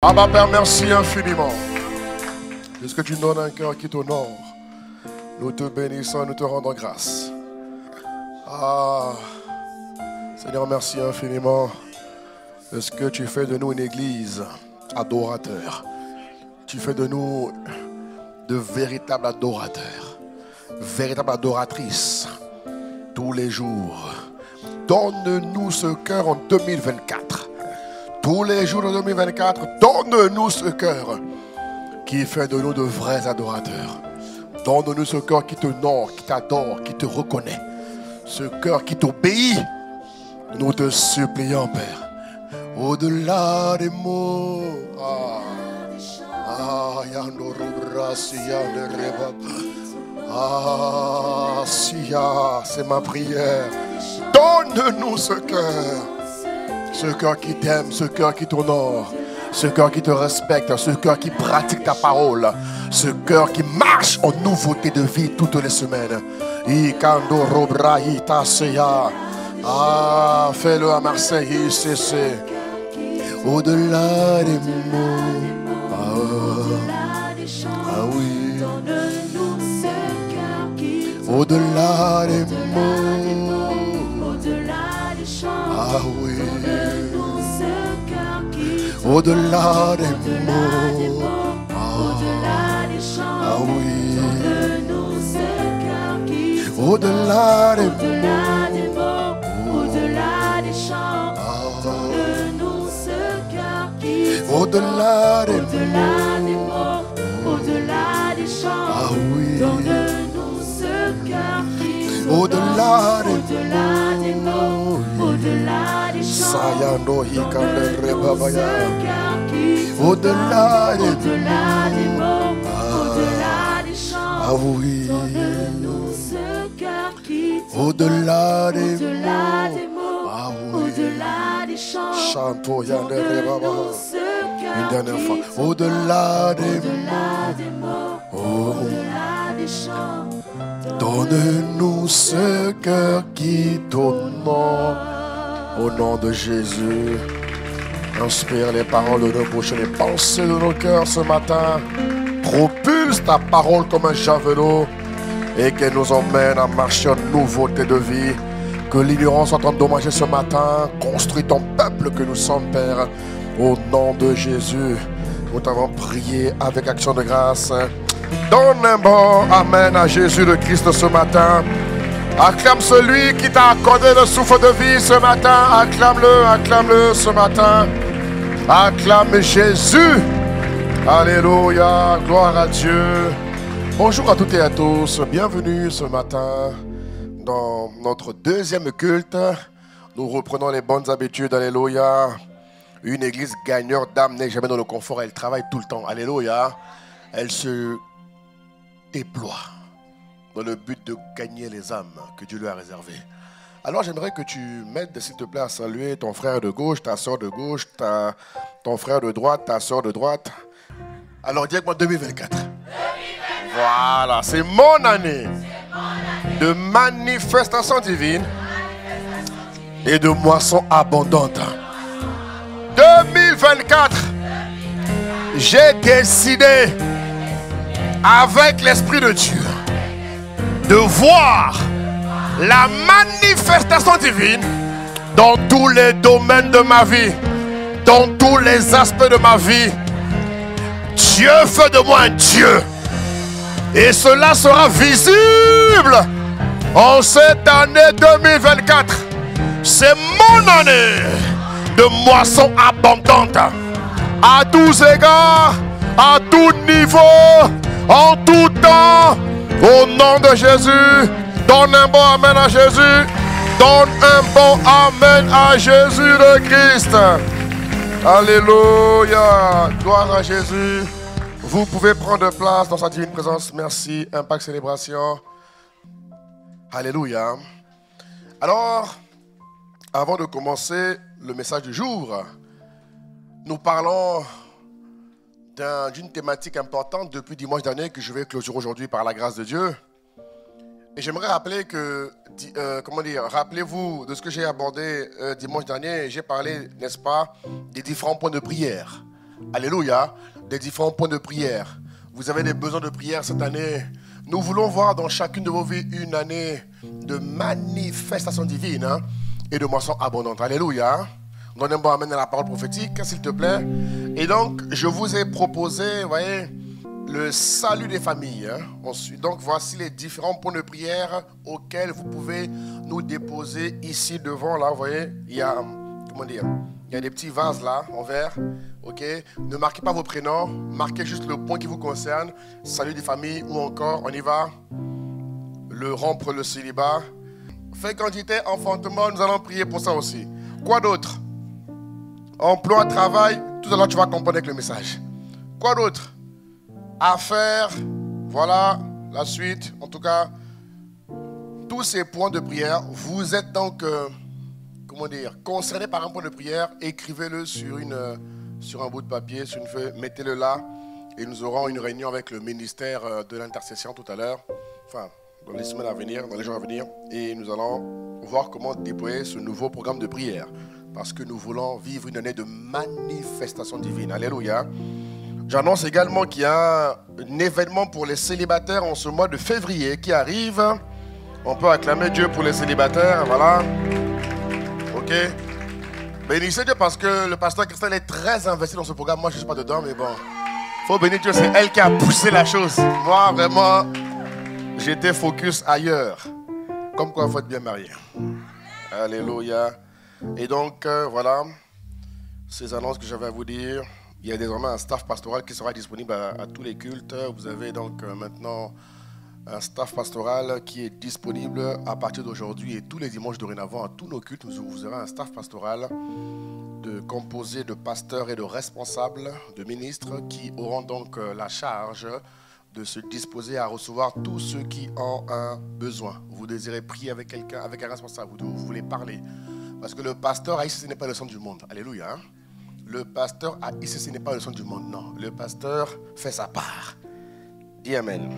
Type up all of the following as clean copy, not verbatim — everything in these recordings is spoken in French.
Abba Père, merci infiniment. Puisque tu donnes un cœur qui t'honore, nous te bénissons et nous te rendons grâce. Ah, Seigneur, merci infiniment. Parce que tu fais de nous une église adorateur. Tu fais de nous de véritables adorateurs, véritables adoratrices tous les jours. Donne-nous ce cœur en 2024. Tous les jours de 2024, donne-nous ce cœur qui fait de nous de vrais adorateurs. Donne-nous ce cœur qui t'honore, qui t'adore, qui te reconnaît. Ce cœur qui t'obéit. Nous te supplions, Père. Au-delà des mots. C'est ma prière. Donne-nous ce cœur. Ce cœur qui t'aime, ce cœur qui t'honore, ce cœur qui te respecte, ce cœur qui pratique ta parole, ce cœur qui marche en nouveauté de vie toutes les semaines. Ah, fais-le à Marseille, c'est au-delà des mots. Ah oui. Au-delà des mots. Ah oui. Au-delà des mots, ah oui, au-delà des mots, au-delà des chants, donne-nous ce cœur qui au-delà des mots, au-delà des chants, ah oui, donne-nous ce cœur qui au-delà des mots, au-delà des chants, Sayando hikande rebabaya. Au-delà des mots, au-delà des chants, ah oui, donne-nous ce cœur qui au-delà des mots, ah oui, au-delà des chants, chantons yande rebaba. Une dernière fois, au-delà des mots, au-delà des chants, donne-nous ce cœur qui t'honore. Au nom de Jésus, inspire les paroles de nos bouches, les pensées de nos cœurs ce matin. Propulse ta parole comme un javelot et qu'elle nous emmène à marcher en nouveauté de vie. Que l'ignorance soit endommagée ce matin. Construis ton peuple que nous sommes, Père. Au nom de Jésus, nous t'avons prié avec action de grâce. Donne un bon amen à Jésus le Christ ce matin. Acclame celui qui t'a accordé le souffle de vie ce matin. Acclame-le, acclame-le ce matin. Acclame Jésus. Alléluia, gloire à Dieu. Bonjour à toutes et à tous. Bienvenue ce matin dans notre deuxième culte. Nous reprenons les bonnes habitudes. Alléluia. Une église gagneur d'âme n'est jamais dans le confort. Elle travaille tout le temps. Alléluia. Elle se déploie dans le but de gagner les âmes que Dieu lui a réservées. Alors j'aimerais que tu m'aides s'il te plaît à saluer ton frère de gauche, ta soeur de gauche, ton frère de droite, ta soeur de droite. Alors dis avec moi 2024. Voilà, c'est mon année de manifestation divine et de moisson abondante. 2024, j'ai décidé avec l'Esprit de Dieu de voir la manifestation divine dans tous les domaines de ma vie, dans tous les aspects de ma vie. Dieu fait de moi un Dieu. Et cela sera visible en cette année 2024. C'est mon année de moisson abondante. À tous égards, à tout niveau, en tout temps. Au nom de Jésus, donne un bon amen à Jésus. Donne un bon amen à Jésus le Christ. Alléluia. Gloire à Jésus. Vous pouvez prendre place dans sa divine présence. Merci. Impact Célébration. Alléluia. Alors, avant de commencer le message du jour, nous parlons d'une thématique importante depuis dimanche dernier que je vais clôturer aujourd'hui par la grâce de Dieu. Et j'aimerais rappeler que, rappelez-vous de ce que j'ai abordé dimanche dernier. J'ai parlé, n'est-ce pas, des différents points de prière. Alléluia, des différents points de prière. Vous avez des besoins de prière cette année. Nous voulons voir dans chacune de vos vies une année de manifestation divine et de moisson abondante. Alléluia. Donne un bon amen à la parole prophétique, s'il te plaît. Et donc, je vous ai proposé, vous voyez, le salut des familles. Donc, voici les différents points de prière auxquels vous pouvez nous déposer ici devant. Là, vous voyez, il y a, comment dire, il y a des petits vases là, en verre. Ok, ne marquez pas vos prénoms, marquez juste le point qui vous concerne. Salut des familles ou encore, on y va. Le rompre le célibat. Fécondité, enfantement, nous allons prier pour ça aussi. Quoi d'autre? Emploi, travail, tout à l'heure tu vas comprendre avec le message. Quoi d'autre? Affaires, voilà la suite. En tout cas, tous ces points de prière, vous êtes donc, comment dire, concernés par un point de prière. Écrivez-le sur un bout de papier, sur une feuille, mettez-le là. Et nous aurons une réunion avec le ministère de l'intercession tout à l'heure. Enfin, dans les semaines à venir, dans les jours à venir. Et nous allons voir comment déployer ce nouveau programme de prière. Parce que nous voulons vivre une année de manifestation divine. Alléluia. J'annonce également qu'il y a un événement pour les célibataires en ce mois de février qui arrive. On peut acclamer Dieu pour les célibataires. Voilà. Ok. Bénissez Dieu parce que le pasteur Christelle est très investi dans ce programme. Moi, je ne suis pas dedans, mais bon. Faut bénir Dieu, c'est elle qui a poussé la chose. Moi, vraiment, j'étais focus ailleurs. Comme quoi, il faut être bien marié. Alléluia. Et donc, voilà, ces annonces que j'avais à vous dire. Il y a désormais un staff pastoral qui sera disponible à tous les cultes. Vous avez donc maintenant un staff pastoral qui est disponible à partir d'aujourd'hui et tous les dimanches dorénavant à tous nos cultes. Vous aurez un staff pastoral composé de pasteurs et de responsables, de ministres qui auront donc la charge de se disposer à recevoir tous ceux qui ont un besoin. Vous désirez prier avec quelqu'un, avec un responsable, vous voulez parler. Parce que le pasteur à ICC n'est pas le centre du monde. Alléluia. Le pasteur à ICC n'est pas le centre du monde. Non, le pasteur fait sa part. Dis Amen.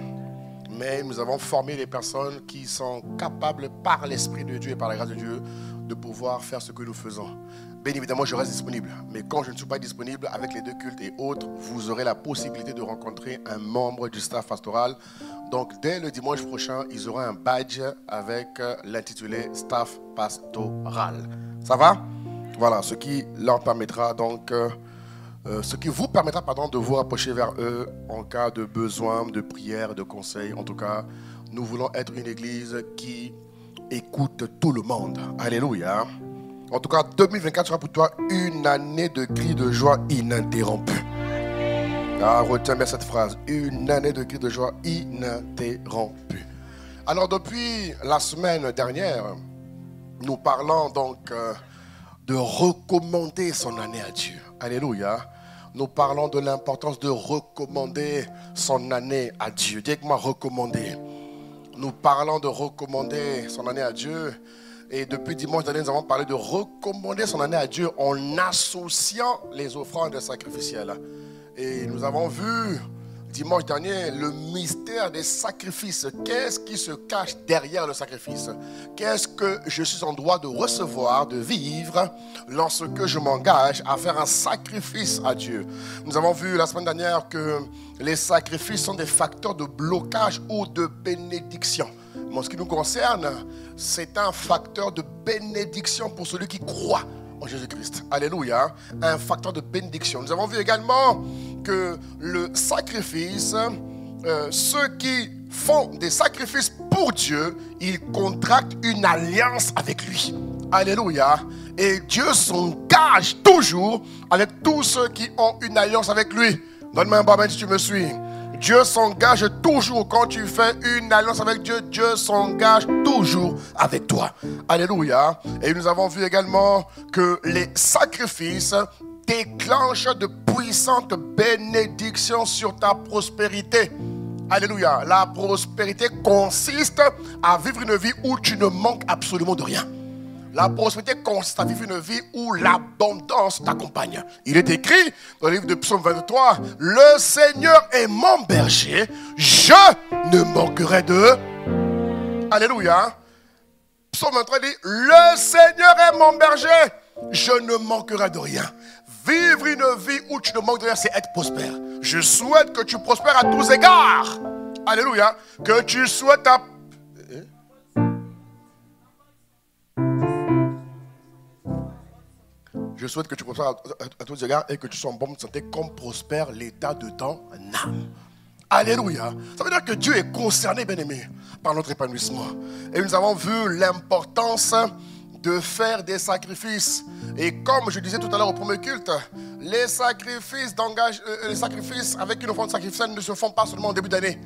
Mais nous avons formé des personnes qui sont capables par l'Esprit de Dieu et par la grâce de Dieu de pouvoir faire ce que nous faisons. Bien évidemment, je reste disponible. Mais quand je ne suis pas disponible avec les deux cultes et autres, vous aurez la possibilité de rencontrer un membre du staff pastoral. Donc, dès le dimanche prochain, ils auront un badge avec l'intitulé staff pastoral. Ça va? Voilà, ce qui leur permettra donc, ce qui vous permettra de vous rapprocher vers eux en cas de besoin, de prière, de conseil. En tout cas, nous voulons être une église qui écoute tout le monde. Alléluia. En tout cas, 2024 sera pour toi une année de cris de joie ininterrompue. Ah, retiens bien cette phrase. Une année de cris de joie ininterrompue. Alors, depuis la semaine dernière, nous parlons donc de recommander son année à Dieu. Alléluia. Nous parlons de l'importance de recommander son année à Dieu. Dis avec moi, recommander. Nous parlons de recommander son année à Dieu. Et depuis dimanche dernier, nous avons parlé de recommander son année à Dieu en associant les offrandes sacrificielles. Et nous avons vu dimanche dernier le mystère des sacrifices. Qu'est-ce qui se cache derrière le sacrifice? Qu'est-ce que je suis en droit de recevoir, de vivre lorsque je m'engage à faire un sacrifice à Dieu? Nous avons vu la semaine dernière que les sacrifices sont des facteurs de blocage ou de bénédiction. En ce qui nous concerne, c'est un facteur de bénédiction pour celui qui croit en Jésus-Christ. Alléluia. Un facteur de bénédiction. Nous avons vu également que le sacrifice, ceux qui font des sacrifices pour Dieu, ils contractent une alliance avec lui. Alléluia. Et Dieu s'engage toujours avec tous ceux qui ont une alliance avec lui. Donne-moi un bon amen si tu me suis. Dieu s'engage toujours. Quand tu fais une alliance avec Dieu, Dieu s'engage toujours avec toi. Alléluia. Et nous avons vu également que les sacrifices déclenchent de puissantes bénédictions sur ta prospérité. Alléluia. La prospérité consiste à vivre une vie où tu ne manques absolument de rien. La prospérité consiste à vivre une vie où l'abondance t'accompagne. Il est écrit dans le livre de Psaume 23, « Le Seigneur est mon berger, je ne manquerai de... » Alléluia. Psaume 23 dit, « Le Seigneur est mon berger, je ne manquerai de rien. » vivre une vie où tu ne manques de rien, c'est être prospère. Je souhaite que tu prospères à tous égards. Alléluia. Que tu souhaites à... Je souhaite que tu prospères à tous égards et que tu sois en bonne santé comme prospère l'état de ton âme. Alléluia. Ça veut dire que Dieu est concerné, bien-aimé, par notre épanouissement. Et nous avons vu l'importance de faire des sacrifices. Et comme je disais tout à l'heure au premier culte, les sacrifices avec une offrande sacrificielle ne se font pas seulement en début d'année.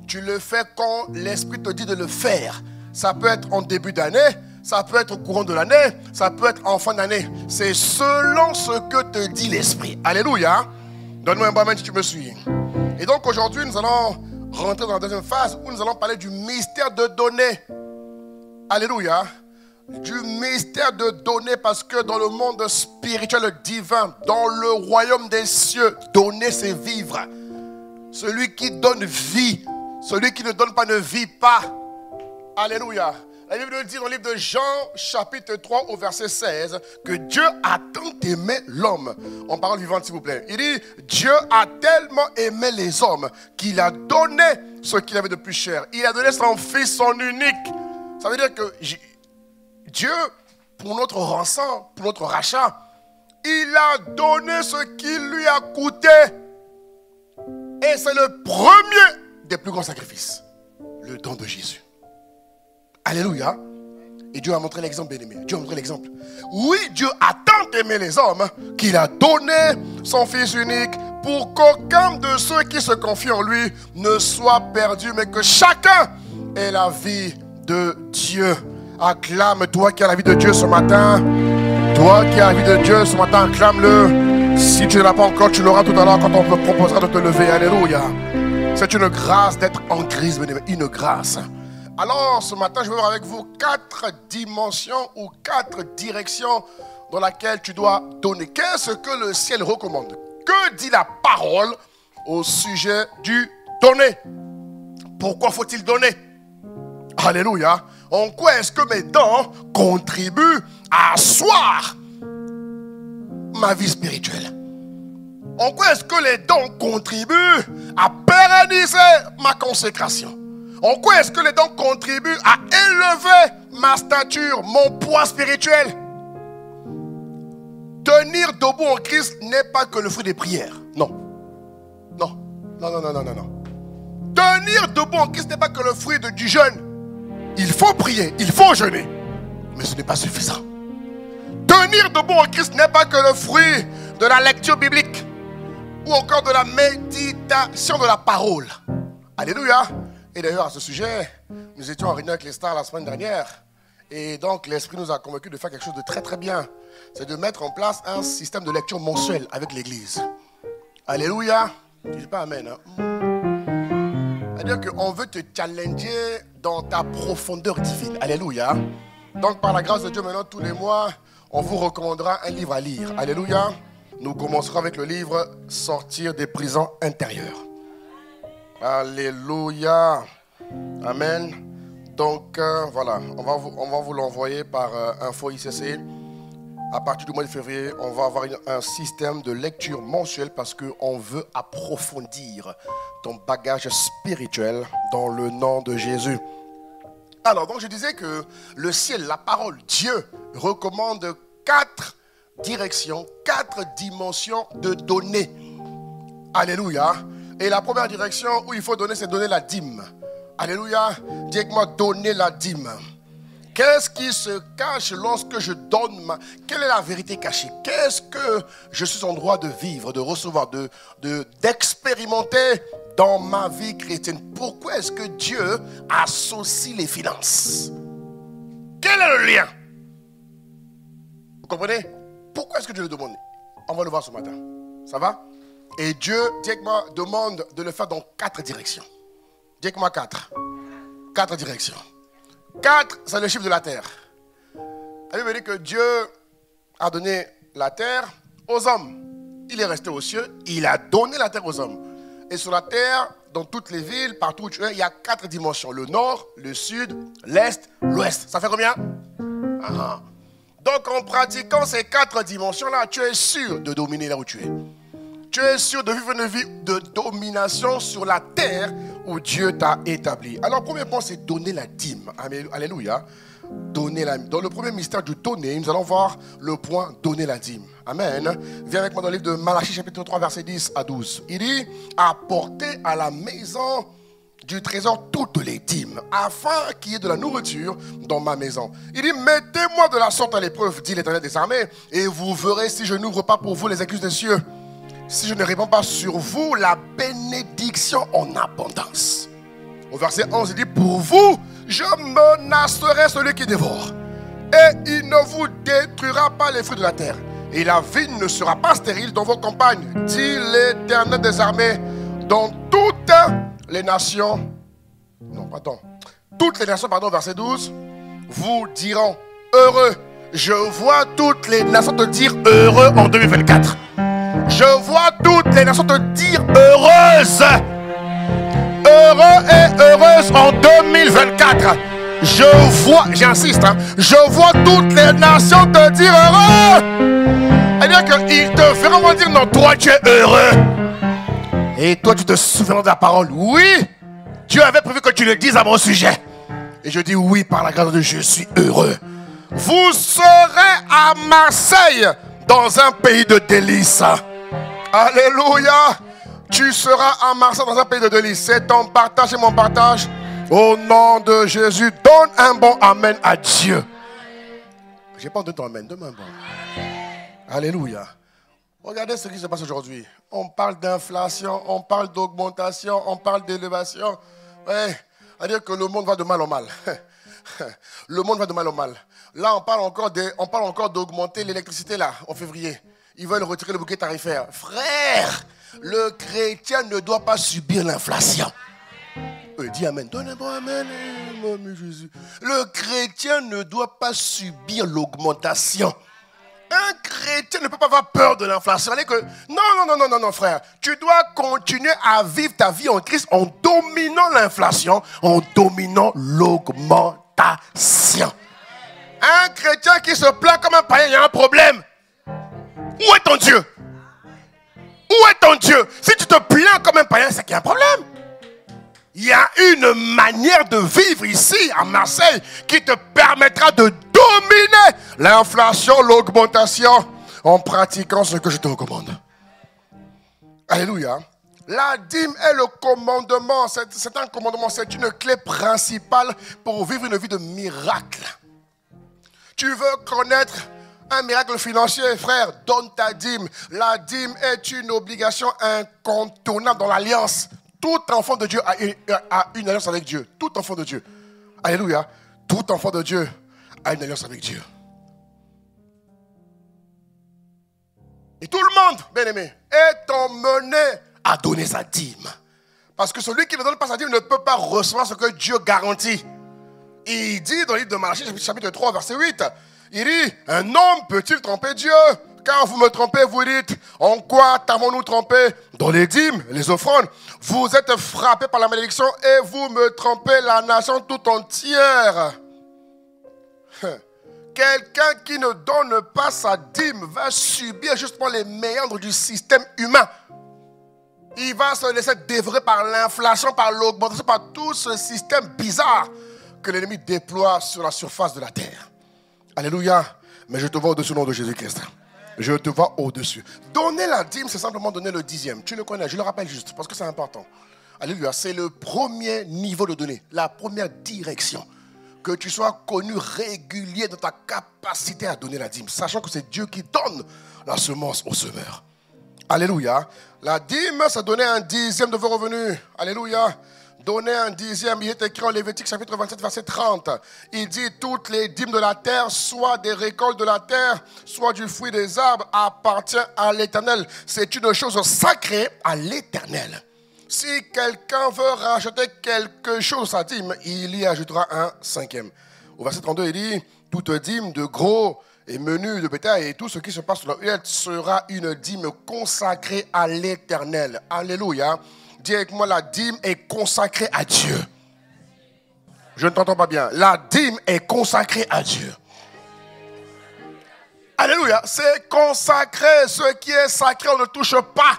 Tu le fais quand l'Esprit te dit de le faire. Ça peut être en début d'année, ça peut être au courant de l'année, ça peut être en fin d'année. C'est selon ce que te dit l'Esprit. Alléluia. Donne-moi un bon amen si tu me suis. Et donc aujourd'hui, nous allons rentrer dans la deuxième phase où nous allons parler du mystère de donner. Alléluia. Du mystère de donner, parce que dans le monde spirituel divin, dans le royaume des cieux, donner c'est vivre. Celui qui donne vit. Celui qui ne donne pas ne vit pas. Alléluia. La Bible nous dit dans le livre de Jean, chapitre 3, au verset 16, que Dieu a tant aimé l'homme. En parole vivante, s'il vous plaît. Il dit, Dieu a tellement aimé les hommes qu'il a donné ce qu'il avait de plus cher. Il a donné son fils, son unique. Ça veut dire que Dieu, pour notre rançon, pour notre rachat, il a donné ce qui lui a coûté. Et c'est le premier des plus grands sacrifices. Le don de Jésus. Alléluia. Et Dieu a montré l'exemple, bien-aimé. Dieu a montré l'exemple. Oui, Dieu a tant aimé les hommes qu'il a donné son Fils unique pour qu'aucun de ceux qui se confient en lui ne soit perdu, mais que chacun ait la vie de Dieu. Acclame, toi qui as la vie de Dieu ce matin. Toi qui as la vie de Dieu ce matin, acclame-le. Si tu ne l'as pas encore, tu l'auras tout à l'heure quand on te proposera de te lever. Alléluia. C'est une grâce d'être en Christ, bien-aimé. Une grâce. Alors, ce matin, je vais voir avec vous 4 dimensions ou 4 directions dans lesquelles tu dois donner. Qu'est-ce que le ciel recommande? Que dit la parole au sujet du donner? Pourquoi faut-il donner? Alléluia. En quoi est-ce que mes dons contribuent à asseoir ma vie spirituelle? En quoi est-ce que les dons contribuent à pérenniser ma consécration? En quoi est-ce que les dons contribuent à élever ma stature, mon poids spirituel? Tenir debout en Christ n'est pas que le fruit des prières. Non. Non. Non, non, non, non, non, non. Tenir debout en Christ n'est pas que le fruit du jeûne. Il faut prier, il faut jeûner. Mais ce n'est pas suffisant. Tenir debout en Christ n'est pas que le fruit de la lecture biblique ou encore de la méditation de la parole. Alléluia. Et d'ailleurs, à ce sujet, nous étions en réunion avec les stars la semaine dernière. Et donc, l'Esprit nous a convaincus de faire quelque chose de très très bien. C'est de mettre en place un système de lecture mensuel avec l'Église. Alléluia. Tu dis pas amen. C'est-à-dire qu'on veut te challenger dans ta profondeur divine. Alléluia. Donc, par la grâce de Dieu, maintenant, tous les mois, on vous recommandera un livre à lire. Alléluia. Nous commencerons avec le livre « Sortir des prisons intérieures ». Alléluia. Amen. Donc, voilà, on va vous l'envoyer par Info ICC. À partir du mois de février, on va avoir un système de lecture mensuel parce qu'on veut approfondir ton bagage spirituel dans le nom de Jésus. Alors, donc je disais que le ciel, la parole, Dieu recommande 4 directions, 4 dimensions de donner. Alléluia. Et la première direction où il faut donner, c'est donner la dîme. Alléluia. Dis avec moi, donner la dîme. Qu'est-ce qui se cache lorsque je donne Quelle est la vérité cachée? Qu'est-ce que je suis en droit de vivre, de recevoir, d'expérimenter dans ma vie chrétienne? Pourquoi est-ce que Dieu associe les finances? Quel est le lien? Vous comprenez? Pourquoi est-ce que Dieu le demande? On va le voir ce matin. Ça va? Et Dieu, dis-moi, demande de le faire dans 4 directions. Dis-moi 4. 4 directions. 4, c'est le chiffre de la terre. La Bible dit que Dieu a donné la terre aux hommes. Il est resté aux cieux, il a donné la terre aux hommes. Et sur la terre, dans toutes les villes, partout où tu es, il y a 4 dimensions. Le nord, le sud, l'est, l'ouest. Ça fait combien? Donc en pratiquant ces 4 dimensions-là, tu es sûr de dominer là où tu es. Tu es sûr de vivre une vie de domination sur la terre où Dieu t'a établi. Alors, premier point, c'est donner la dîme. Alléluia. Donner la dîme. Dans le premier mystère du donner, nous allons voir le point donner la dîme. Amen. Viens avec moi dans le livre de Malachie, chapitre 3, versets 10 à 12. Il dit, apportez à la maison du trésor toutes les dîmes, afin qu'il y ait de la nourriture dans ma maison. Il dit, mettez-moi de la sorte à l'épreuve, dit l'Éternel des armées, et vous verrez si je n'ouvre pas pour vous les écluses des cieux. Si je ne réponds pas sur vous la bénédiction en abondance. Au verset 11, il dit, pour vous, je menacerai celui qui dévore. Et il ne vous détruira pas les fruits de la terre. Et la vigne ne sera pas stérile dans vos campagnes, dit l'Éternel des armées, dans toutes les nations. Non, pardon. Toutes les nations, pardon, verset 12, vous diront heureux. Je vois toutes les nations te dire heureux en 2024. Je vois toutes les nations te dire heureuses. Heureux et heureuse en 2024. Je vois, j'insiste, je vois toutes les nations te dire heureux. C'est-à-dire qu'ils te feront dire non, toi tu es heureux. Et toi tu te souviens de la parole. Oui, Dieu avait prévu que tu le dises à mon sujet. Et je dis oui, par la grâce de Dieu, je suis heureux. Vous serez à Marseille dans un pays de délices. Alléluia. Tu seras à Marseille dans un pays de délices. C'est ton partage et mon partage. Au nom de Jésus, donne un bon amen à Dieu. Je n'ai pas entendu ton amen. Donne un bon. Alléluia. Regardez ce qui se passe aujourd'hui. On parle d'inflation, on parle d'augmentation, on parle d'élévation. Ouais. C'est-à-dire que le monde va de mal en mal. Le monde va de mal en mal. Là, on parle encore d'augmenter l'électricité là, en février. Ils veulent retirer le bouquet tarifaire. Frère, le chrétien ne doit pas subir l'inflation. Dis amen. Donne un bon amen, mon Jésus. Le chrétien ne doit pas subir l'augmentation. Un chrétien ne peut pas avoir peur de l'inflation. Non, frère. Tu dois continuer à vivre ta vie en Christ en dominant l'inflation, en dominant l'augmentation. Un chrétien qui se plaint comme un païen, il y a un problème. Où est ton Dieu? Où est ton Dieu? Si tu te plains comme un païen, c'est qu'il y a un problème. Il y a une manière de vivre ici, à Marseille, qui te permettra de dominer l'inflation, l'augmentation, en pratiquant ce que je te recommande. Alléluia. La dîme est le commandement. C'est un commandement, c'est une clé principale pour vivre une vie de miracle. Tu veux connaître un miracle financier, frère, donne ta dîme. La dîme est une obligation incontournable dans l'alliance. Tout enfant de Dieu a une alliance avec Dieu. Tout enfant de Dieu. Alléluia. Tout enfant de Dieu a une alliance avec Dieu. Et tout le monde, bien aimé, est emmené à donner sa dîme. Parce que celui qui ne donne pas sa dîme ne peut pas recevoir ce que Dieu garantit. Il dit dans le livre de Malachie, chapitre 3, verset 8, il dit, un homme peut-il tromper Dieu? Quand vous me trompez, vous dites, en quoi t'avons-nous trompé? Dans les dîmes, les offrandes. Vous êtes frappés par la malédiction et vous me trompez la nation tout entière. Quelqu'un qui ne donne pas sa dîme va subir justement les méandres du système humain. Il va se laisser dévorer par l'inflation, par l'augmentation, par tout ce système bizarre que l'ennemi déploie sur la surface de la terre. Alléluia. Mais je te vois au-dessus du nom de Jésus-Christ. Je te vois au-dessus. Donner la dîme, c'est simplement donner le 10e. Tu le connais, je le rappelle juste, parce que c'est important. Alléluia. C'est le premier niveau de donner, la première direction. Que tu sois connu régulier dans ta capacité à donner la dîme, sachant que c'est Dieu qui donne la semence au semeur. Alléluia. La dîme, c'est donner un 10e de vos revenus. Alléluia. Donner un 10e, il est écrit en Lévitique chapitre 27, verset 30. Il dit, toutes les dîmes de la terre, soit des récoltes de la terre, soit du fruit des arbres, appartient à l'Éternel. C'est une chose sacrée à l'Éternel. Si quelqu'un veut racheter quelque chose à dîme, il y ajoutera un 5e. Au verset 32, il dit, toute dîme de gros et menu de bétail et tout ce qui se passe sur la huette sera une dîme consacrée à l'Éternel. Alléluia. Dis avec moi, la dîme est consacrée à Dieu. Je ne t'entends pas bien. La dîme est consacrée à Dieu. Alléluia. C'est consacré. Ce qui est sacré, on ne touche pas.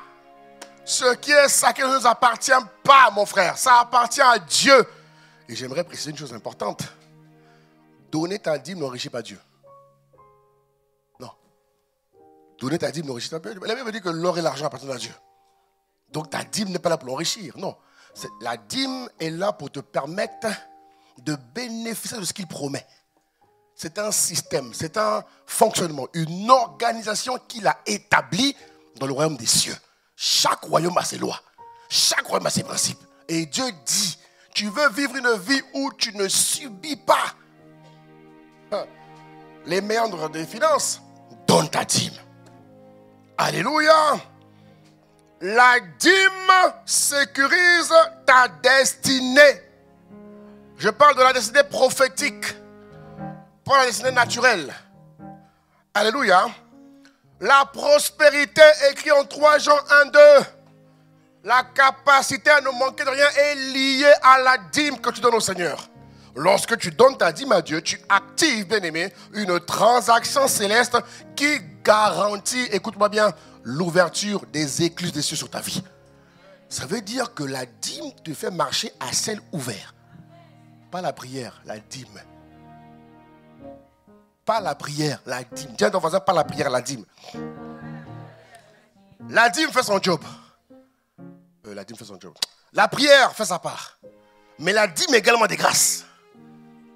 Ce qui est sacré ne nous appartient pas, mon frère. Ça appartient à Dieu. Et j'aimerais préciser une chose importante. Donner ta dîme n'enrichit pas Dieu. Non. Donner ta dîme n'enrichit pas Dieu. La Bible dit que l'or et l'argent appartiennent à Dieu. Donc ta dîme n'est pas là pour l'enrichir. Non. La dîme est là pour te permettre de bénéficier de ce qu'il promet. C'est un système, c'est un fonctionnement, une organisation qu'il a établie dans le royaume des cieux. Chaque royaume a ses lois. Chaque royaume a ses principes. Et Dieu dit, tu veux vivre une vie où tu ne subis pas les méandres des finances, donne ta dîme. Alléluia. La dîme sécurise ta destinée. Je parle de la destinée prophétique, pas la destinée naturelle. Alléluia. La prospérité, écrit en 3 Jean 1:2. La capacité à ne manquer de rien est liée à la dîme que tu donnes au Seigneur. Lorsque tu donnes ta dîme à Dieu, tu actives, bien-aimé, une transaction céleste qui garantit, écoute-moi bien, l'ouverture des écluses des cieux sur ta vie. Ça veut dire que la dîme te fait marcher à ciel ouvert. Pas la prière, la dîme. Pas la prière, la dîme. Tiens ton voisin, pas la prière, la dîme. La dîme fait son job. La dîme fait son job. La prière fait sa part. Mais la dîme est également des grâces.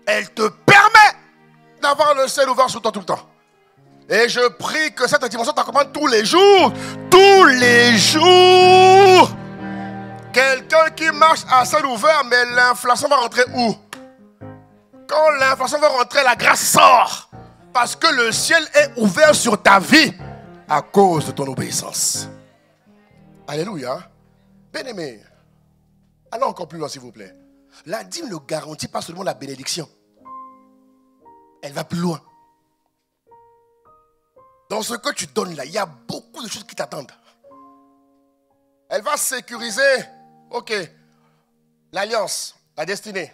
Elle te permet d'avoir le ciel ouvert sur toi tout le temps. Et je prie que cette dimension t'accompagne tous les jours. Tous les jours. Quelqu'un qui marche à ciel ouvert, mais l'inflation va rentrer où? Quand l'inflation va rentrer, la grâce sort. Parce que le ciel est ouvert sur ta vie à cause de ton obéissance. Alléluia. Bien-aimé, allons encore plus loin s'il vous plaît. La dîme ne garantit pas seulement la bénédiction. Elle va plus loin. Dans ce que tu donnes là, il y a beaucoup de choses qui t'attendent. Elle va sécuriser, l'alliance, la destinée.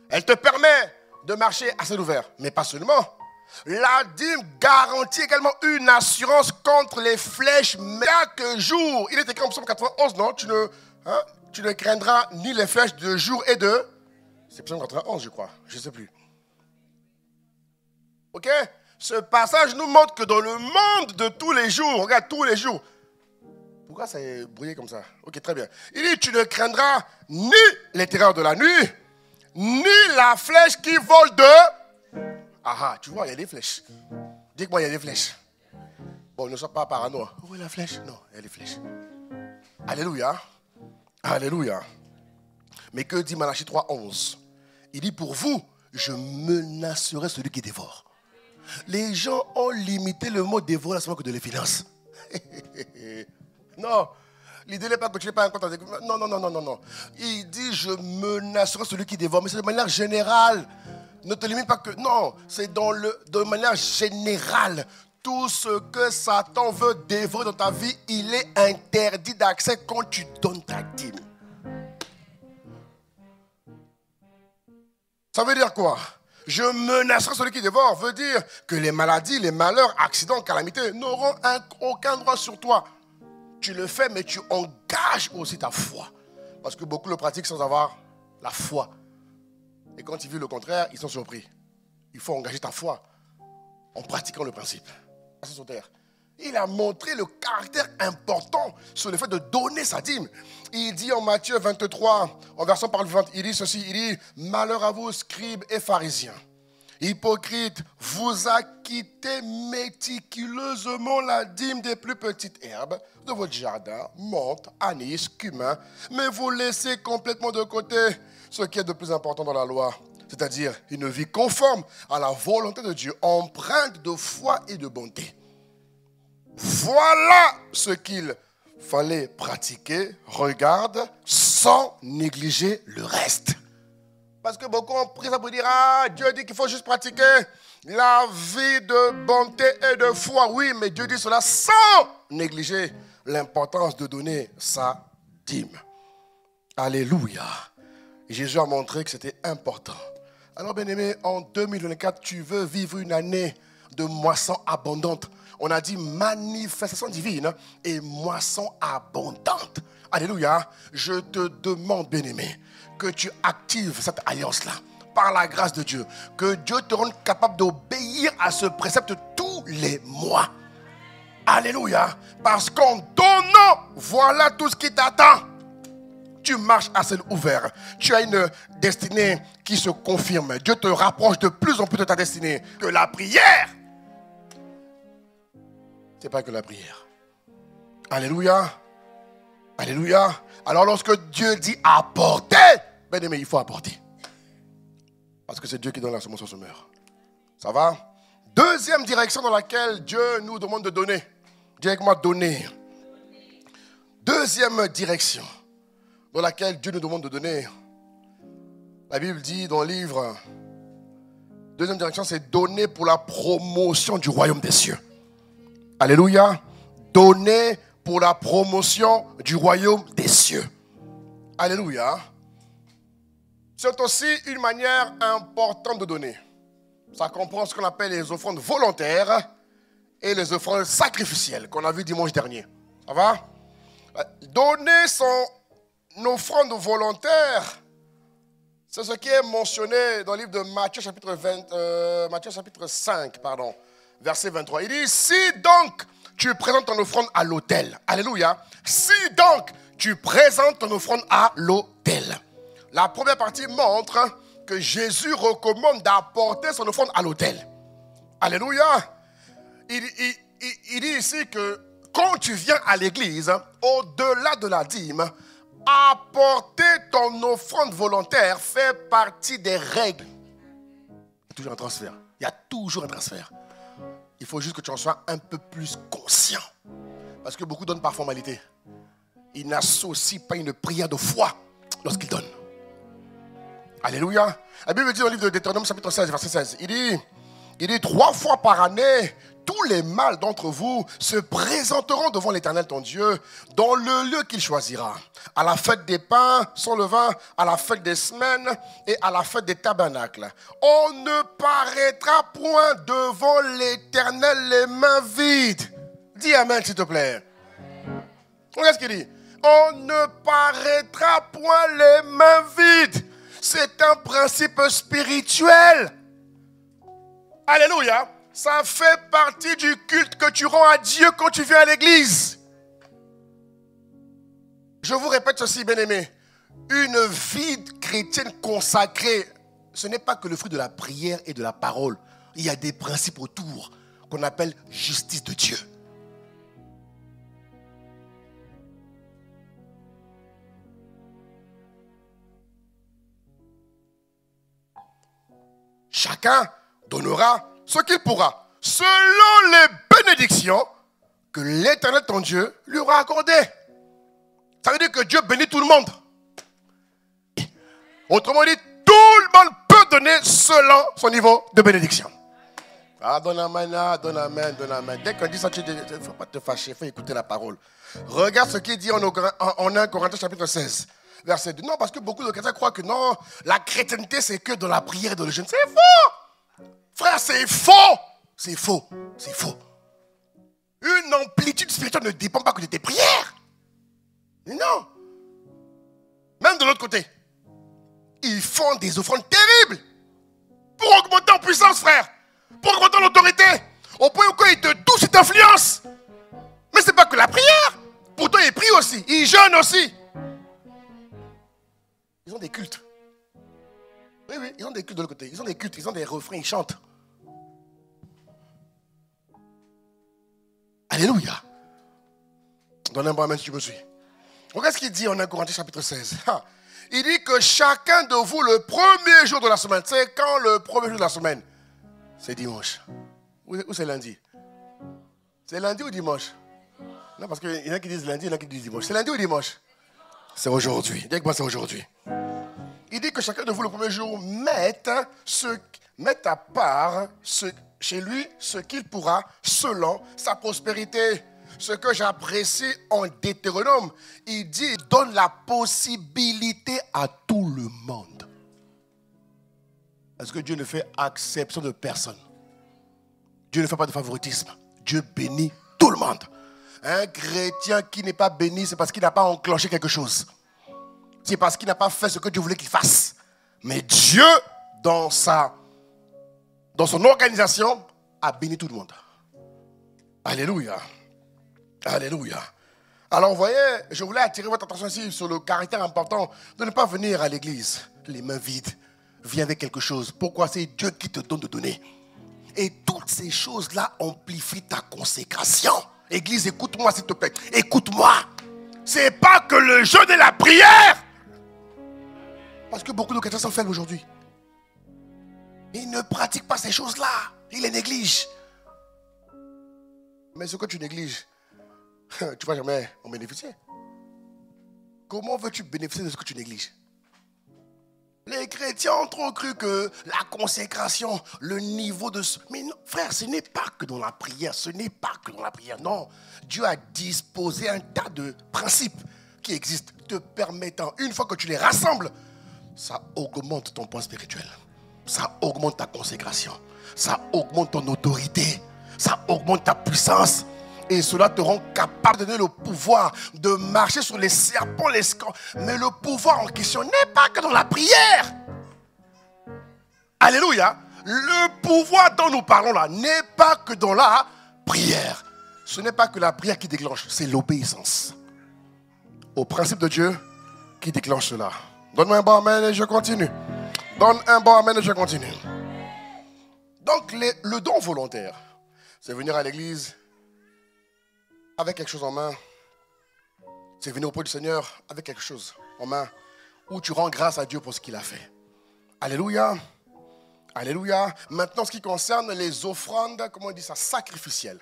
Elle te permet de marcher à ciel ouvert. Mais pas seulement. La dîme garantit également une assurance contre les flèches. Chaque jour, il est écrit en Psaume 91, non? Tu ne craindras ni les flèches de jour et de... C'est Psaume 91, je crois. Je ne sais plus. Ok? Ce passage nous montre que dans le monde de tous les jours, regarde, tous les jours. Pourquoi ça est brouillé comme ça? Ok, très bien. Il dit, tu ne craindras ni les terreurs de la nuit, ni la flèche qui vole de... Ah, tu vois, il y a des flèches. Dis-moi, il y a des flèches. Bon, ne sois pas parano. Où est la flèche? Non, il y a des flèches. Alléluia. Alléluia. Mais que dit Malachie 3:11? Il dit, pour vous, je menacerai celui qui dévore. Les gens ont limité le mot dévorer à ce moment que de les finances. Non. L'idée n'est pas que tu n'es pas un compte avec... Non. Il dit, je menacerai celui qui dévore. Mais c'est de manière générale. Ne te limite pas que... Non, c'est de manière générale. Tout ce que Satan veut dévorer dans ta vie, il est interdit d'accès quand tu donnes ta dîme. Ça veut dire quoi? Je menacerai celui qui dévore. Veut dire que les maladies, les malheurs, accidents, calamités n'auront aucun droit sur toi. Tu le fais, mais tu engages aussi ta foi. Parce que beaucoup le pratiquent sans avoir la foi. Et quand ils vivent le contraire, ils sont surpris. Il faut engager ta foi en pratiquant le principe. Il a montré le caractère important sur le fait de donner sa dîme. Il dit en Matthieu 23, en version parlante, il dit ceci, il dit « Malheur à vous, scribes et pharisiens, hypocrites, vous acquittez méticuleusement la dîme des plus petites herbes de votre jardin, menthe, anis, cumin, mais vous laissez complètement de côté ce qui est de plus important dans la loi, c'est-à-dire une vie conforme à la volonté de Dieu, empreinte de foi et de bonté. Voilà ce qu'il fallait pratiquer, regarde, sans négliger le reste. » Parce que beaucoup ont pris ça pour dire, Dieu dit qu'il faut juste pratiquer la vie de bonté et de foi. Oui, mais Dieu dit cela sans négliger l'importance de donner sa dîme. Alléluia. Jésus a montré que c'était important. Alors, bien-aimé, en 2024, tu veux vivre une année de moisson abondante. On a dit manifestation divine et moisson abondante. Alléluia. Je te demande, bien-aimé, que tu actives cette alliance-là par la grâce de Dieu. Que Dieu te rende capable d'obéir à ce précepte tous les mois. Alléluia. Parce qu'en donnant, voilà tout ce qui t'attend. Tu marches à ciel ouvert. Tu as une destinée qui se confirme. Dieu te rapproche de plus en plus de ta destinée. Que la prière. Ce n'est pas que la prière. Alléluia. Alléluia. Alors lorsque Dieu dit apporter, bien aimé, il faut apporter. Parce que c'est Dieu qui donne la semence au semeur. Ça va? Deuxième direction dans laquelle Dieu nous demande de donner. Dis avec moi, donner. Deuxième direction dans laquelle Dieu nous demande de donner. La Bible dit dans le livre, deuxième direction, c'est donner pour la promotion du royaume des cieux. Alléluia. Donner pour la promotion du royaume des cieux. Alléluia. C'est aussi une manière importante de donner. Ça comprend ce qu'on appelle les offrandes volontaires et les offrandes sacrificielles qu'on a vu dimanche dernier. Ça va? Donner son offrande volontaire, c'est ce qui est mentionné dans le livre de Matthieu chapitre 5, verset 23. Il dit, si donc tu présentes ton offrande à l'autel. Alléluia. Si donc tu présentes ton offrande à l'autel. La première partie montre que Jésus recommande d'apporter son offrande à l'autel. Alléluia. Il dit ici que quand tu viens à l'église, au-delà de la dîme, apporter ton offrande volontaire fait partie des règles. Il y a toujours un transfert. Il y a toujours un transfert. Il faut juste que tu en sois un peu plus conscient. Parce que beaucoup donnent par formalité. Ils n'associent pas une prière de foi lorsqu'ils donnent. Alléluia. La Bible dit dans le livre de Deutéronome chapitre 16, verset 16. Il dit 3 fois par année, tous les mâles d'entre vous se présenteront devant l'Éternel ton Dieu dans le lieu qu'il choisira. À la fête des pains sans levain, à la fête des semaines et à la fête des tabernacles. On ne paraîtra point devant l'Éternel les mains vides. Dis amen s'il te plaît. Regarde ce qu'il dit. On ne paraîtra point les mains vides. C'est un principe spirituel. Alléluia. Ça fait partie du culte que tu rends à Dieu quand tu viens à l'église. Je vous répète ceci, bien-aimés. Une vie chrétienne consacrée, ce n'est pas que le fruit de la prière et de la parole. Il y a des principes autour qu'on appelle justice de Dieu. Chacun donnera ce qu'il pourra, selon les bénédictions que l'Éternel ton Dieu lui aura accordées. Ça veut dire que Dieu bénit tout le monde. Autrement dit, tout le monde peut donner selon son niveau de bénédiction. Ah, donne amen, donne amen, donne amen. Dès qu'on dit ça, il ne faut pas te fâcher, il faut écouter la parole. Regarde ce qu'il dit en 1 Corinthiens chapitre 16. Verset 2. Non, parce que beaucoup de chrétiens croient que non, la chrétienté, c'est que dans la prière et dans le jeûne. C'est faux. Frère, c'est faux. C'est faux. C'est faux. Une amplitude spirituelle ne dépend pas que de tes prières. Non. Même de l'autre côté. Ils font des offrandes terribles. Pour augmenter en puissance, frère. Pour augmenter l'autorité. Au point où quand ils te touchent, ils t'influencent. Mais ce n'est pas que la prière. Pourtant, ils prient aussi. Ils jeûnent aussi. Ils ont des cultes. Oui, oui, ils ont des cultes de l'autre côté. Ils ont des cultes, ils ont des refrains, ils chantent. Alléluia. Donne un bon amen si tu me suis. Regarde ce qu'il dit en 1 Corinthiens chapitre 16. Il dit que chacun de vous, le premier jour de la semaine, c'est quand le premier jour de la semaine? C'est dimanche. Ou c'est lundi? C'est lundi ou dimanche? Non, parce qu'il y en a qui disent lundi, il y en a qui disent dimanche. C'est lundi ou dimanche? C'est aujourd'hui. Dis-moi que c'est aujourd'hui. Il dit que chacun de vous le premier jour mette à part chez lui ce qu'il pourra selon sa prospérité. Ce que j'apprécie en Deutéronome, il dit, il donne la possibilité à tout le monde. Parce que Dieu ne fait exception de personne. Dieu ne fait pas de favoritisme. Dieu bénit tout le monde. Un chrétien qui n'est pas béni, c'est parce qu'il n'a pas enclenché quelque chose. C'est parce qu'il n'a pas fait ce que Dieu voulait qu'il fasse. Mais Dieu, dans son organisation, a béni tout le monde. Alléluia. Alléluia. Alors, vous voyez, je voulais attirer votre attention ici sur le caractère important de ne pas venir à l'église les mains vides. Viens avec quelque chose. Pourquoi? C'est Dieu qui te donne de donner. Et toutes ces choses-là amplifient ta consécration. Église, écoute-moi s'il te plaît. Écoute-moi. C'est pas que le jeûne et la prière. Parce que beaucoup de chrétiens sont faibles aujourd'hui. Ils ne pratiquent pas ces choses-là. Ils les négligent. Mais ce que tu négliges, tu ne vas jamais en bénéficier. Comment veux-tu bénéficier de ce que tu négliges? Les chrétiens ont trop cru que la consécration, le niveau de... Mais non, frère, ce n'est pas que dans la prière. Ce n'est pas que dans la prière. Non. Dieu a disposé un tas de principes qui existent, te permettant, une fois que tu les rassembles, ça augmente ton poids spirituel. Ça augmente ta consécration. Ça augmente ton autorité. Ça augmente ta puissance. Et cela te rend capable de donner le pouvoir de marcher sur les serpents, les scorpions. Mais le pouvoir en question n'est pas que dans la prière. Alléluia. Le pouvoir dont nous parlons là n'est pas que dans la prière. Ce n'est pas que la prière qui déclenche, c'est l'obéissance au principe de Dieu qui déclenche cela. Donne-moi un bon amen et je continue. Donne un bon amen et je continue. Donc le don volontaire, c'est venir à l'église avec quelque chose en main. C'est venir auprès du Seigneur avec quelque chose en main où tu rends grâce à Dieu pour ce qu'il a fait. Alléluia. Alléluia. Maintenant, ce qui concerne les offrandes, comment on dit ça, sacrificielles.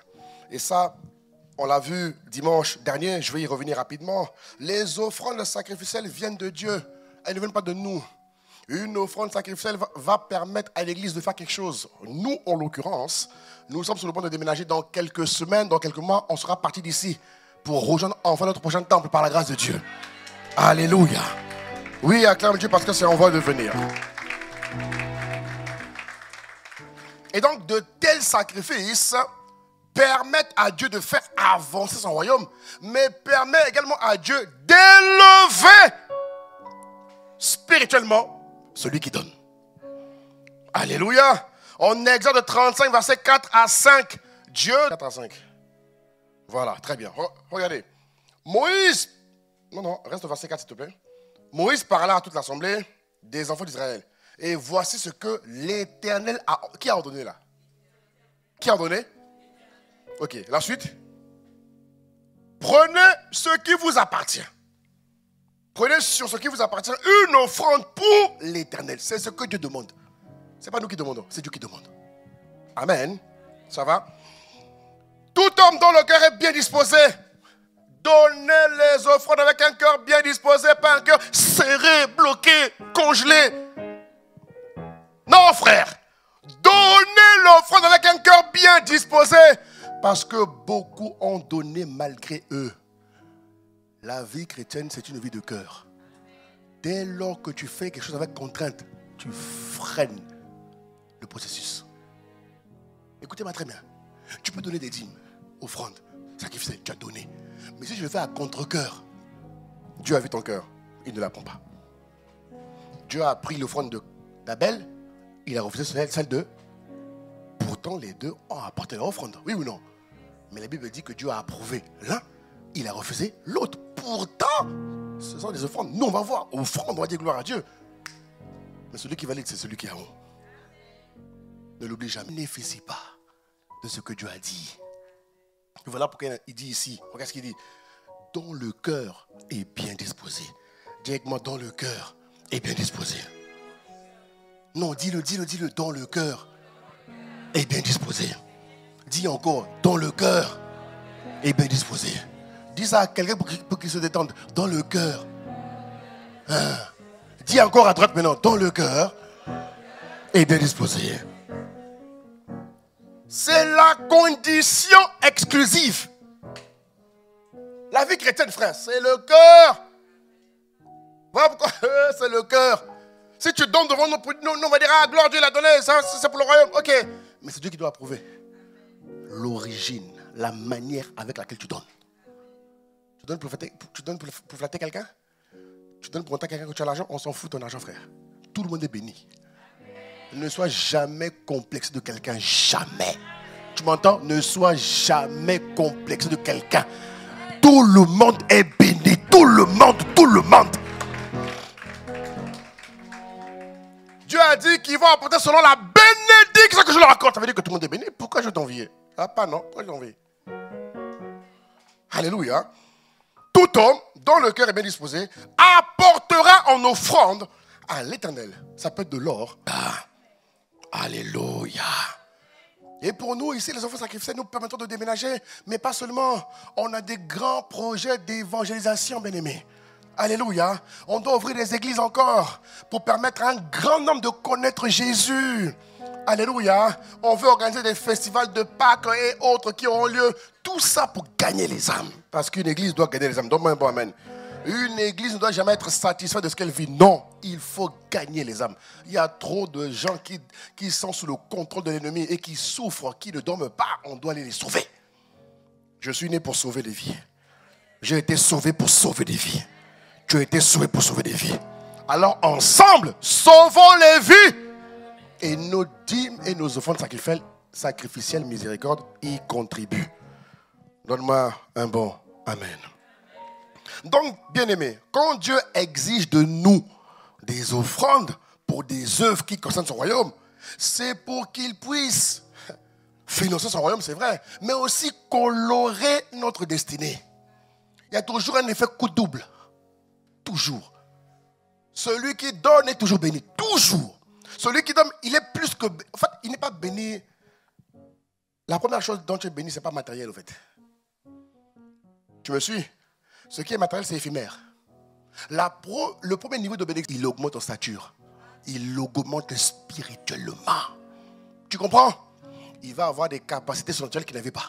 Et ça, on l'a vu dimanche dernier, je vais y revenir rapidement. Les offrandes sacrificielles viennent de Dieu. Elles ne viennent pas de nous. Une offrande sacrificielle va permettre à l'église de faire quelque chose. Nous, en l'occurrence, nous sommes sur le point de déménager dans quelques semaines, dans quelques mois, on sera parti d'ici pour rejoindre enfin notre prochain temple par la grâce de Dieu. Alléluia. Oui, acclame Dieu parce que c'est en voie de venir. Et donc, de tels sacrifices permettent à Dieu de faire avancer son royaume, mais permettent également à Dieu d'élever spirituellement celui qui donne. Alléluia. En Exode 35, versets 4 à 5. Dieu... 4 à 5. Voilà, très bien. Regardez. Moïse... Non, reste au verset 4 s'il te plaît. Moïse parla à toute l'assemblée des enfants d'Israël. Et voici ce que l'Éternel a... Qui a ordonné là? Qui a ordonné? Ok, la suite. Prenez ce qui vous appartient. Prenez sur ce qui vous appartient une offrande pour l'Éternel. C'est ce que Dieu demande. Ce n'est pas nous qui demandons, c'est Dieu qui demande. Amen. Ça va? Tout homme dont le cœur est bien disposé, donnez les offrandes avec un cœur bien disposé, pas un cœur serré, bloqué, congelé. Non, frère. Donnez l'offrande avec un cœur bien disposé, parce que beaucoup ont donné malgré eux. La vie chrétienne, c'est une vie de cœur. Dès lors que tu fais quelque chose avec contrainte, tu freines le processus. Écoutez-moi très bien. Tu peux donner des dîmes, offrandes, sacrifices, tu as donné. Mais si je le fais à contre-cœur, Dieu a vu ton cœur, il ne la prend pas. Dieu a pris l'offrande d'Abel, il a refusé celle de... Pourtant, les deux ont apporté leur offrande, oui ou non? Mais la Bible dit que Dieu a approuvé l'un, il a refusé l'autre. Pourtant, ce sont des offrandes. Nous, on va voir. Offrande, on va dire gloire à Dieu. Mais celui qui valide, c'est celui qui a honte. Ne l'oublie jamais. Ne bénéficie pas de ce que Dieu a dit. Et voilà pourquoi il dit ici. Regarde ce qu'il dit. Dont le cœur est bien disposé. Directement, dans le cœur est bien disposé. Non, dis-le. Dans le cœur est bien disposé. Dis encore. Dans le cœur est bien disposé. Dis ça à quelqu'un pour qu'il se détende. Dans le cœur. Hein? Dis encore à droite maintenant. Dans le cœur est bien disposé. C'est la condition exclusive. La vie chrétienne, frère, c'est le cœur. Voilà pourquoi c'est le cœur. Si tu donnes devant nous, on va dire, ah, gloire, Dieu l'a donné, ça, c'est pour le royaume. Ok, mais c'est Dieu qui doit approuver. l'origine, la manière avec laquelle tu donnes. Tu donnes pour flatter quelqu'un? Tu donnes pour montrer à quelqu'un que tu as l'argent? On s'en fout de ton argent, frère. Tout le monde est béni. Ne sois jamais complexé de quelqu'un. Jamais. Tu m'entends? Ne sois jamais complexé de quelqu'un. Tout le monde est béni. Tout le monde. Dieu a dit qu'ils vont apporter selon la bénédiction que je leur accorde. Ça veut dire que tout le monde est béni. Pourquoi je vais t'envier? Ah, pas non. Pourquoi je t'envie? Alléluia. Tout homme dont le cœur est bien disposé apportera en offrande à l'Éternel. Ça peut être de l'or. Alléluia. Et pour nous, ici, les enfants sacrificiels nous permettent de déménager. Mais pas seulement. On a des grands projets d'évangélisation, bien-aimés. Alléluia. On doit ouvrir des églises encore pour permettre à un grand nombre de connaître Jésus. Alléluia. On veut organiser des festivals de Pâques et autres qui auront lieu. Tout ça pour gagner les âmes. Parce qu'une église doit gagner les âmes. Donne-moi un bon amen. Une église ne doit jamais être satisfaite de ce qu'elle vit. Non, il faut gagner les âmes. Il y a trop de gens qui sont sous le contrôle de l'ennemi et qui souffrent, qui ne dorment pas. On doit aller les sauver. Je suis né pour sauver des vies. J'ai été sauvé pour sauver des vies. Tu as été sauvé pour sauver des vies. Alors ensemble, sauvons les vies. Et nos dîmes et nos offrandes sacrificielles miséricorde y contribuent. Donne-moi un bon amen. Donc, bien-aimés, quand Dieu exige de nous des offrandes pour des œuvres qui concernent son royaume, c'est pour qu'il puisse financer son royaume, c'est vrai, mais aussi colorer notre destinée. Il y a toujours un effet coup double. Toujours. Celui qui donne est toujours béni. Toujours. Celui qui donne, il est plus que... En fait, il n'est pas béni. La première chose dont tu es béni, ce n'est pas matériel, en fait. Tu me suis? Ce qui est matériel, c'est éphémère. Le premier niveau de bénédiction, il augmente en stature. Il augmente spirituellement. Tu comprends? Il va avoir des capacités spirituelles qu'il n'avait pas.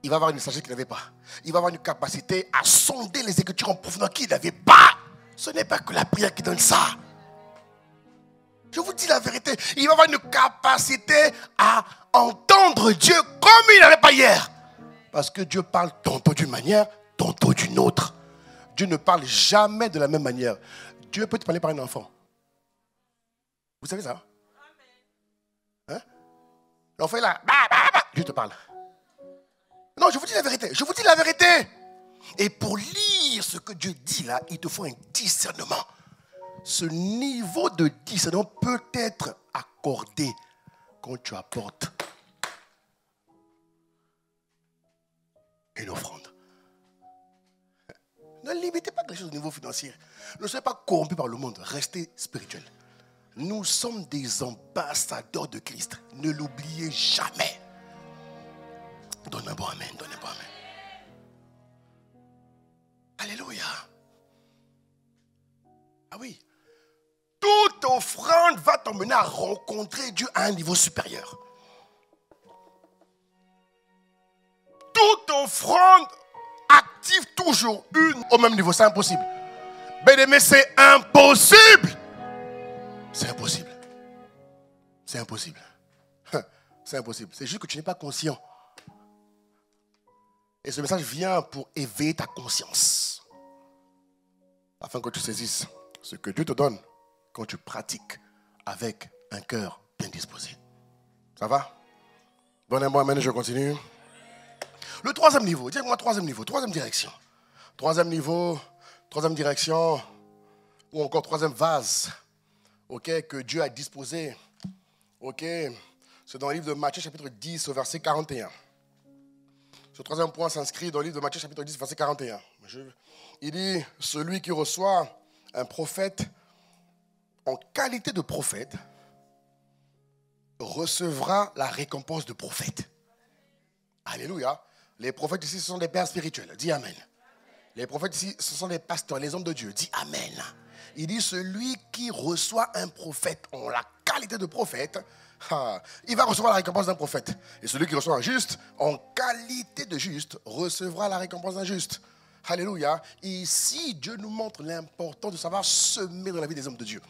Il va avoir une sagesse qu'il n'avait pas. Il va avoir une capacité à sonder les Écritures en profondeur qu'il n'avait pas. Ce n'est pas que la prière qui donne ça. Je vous dis la vérité. Il va avoir une capacité à entendre Dieu comme il n'avait pas hier. Parce que Dieu parle tantôt d'une manière, tantôt d'une autre. Dieu ne parle jamais de la même manière. Dieu peut te parler par un enfant. Vous savez ça? Hein? L'enfant est là. Dieu te parle. Non, je vous dis la vérité. Je vous dis la vérité. Et pour lire ce que Dieu dit là, il te faut un discernement. Ce niveau de discernement peut être accordé quand tu apportes une offrande. Ne limitez pas les choses au niveau financier. Ne soyez pas corrompus par le monde. Restez spirituel. Nous sommes des ambassadeurs de Christ. Ne l'oubliez jamais. Donne un bon amen. Donne un bon amen. Alléluia. Ah oui. Toute offrande va t'emmener à rencontrer Dieu à un niveau supérieur. Toute offrande active toujours une au même niveau. C'est impossible. Bien-aimé, c'est impossible. C'est impossible. C'est impossible. C'est impossible. C'est juste que tu n'es pas conscient. Et ce message vient pour éveiller ta conscience. Afin que tu saisisses ce que Dieu te donne quand tu pratiques avec un cœur bien disposé. Ça va? Bon, un bon amen, je continue. Le troisième niveau, dis-moi troisième niveau, troisième direction. Troisième niveau, troisième direction, ou encore troisième vase, ok, que Dieu a disposé. Ok, c'est dans le livre de Matthieu chapitre 10 au verset 41. Ce troisième point s'inscrit dans le livre de Matthieu chapitre 10 verset 41. Il dit, celui qui reçoit un prophète en qualité de prophète recevra la récompense de prophète. Alléluia. Les prophètes ici, ce sont des pères spirituels. Dis Amen. Les prophètes ici, ce sont des pasteurs, les hommes de Dieu. Dis Amen. Il dit, celui qui reçoit un prophète en la qualité de prophète, il va recevoir la récompense d'un prophète. Et celui qui reçoit un juste, en qualité de juste, recevra la récompense d'un juste. Alléluia. Ici, Dieu nous montre l'importance de savoir semer dans la vie des hommes de Dieu.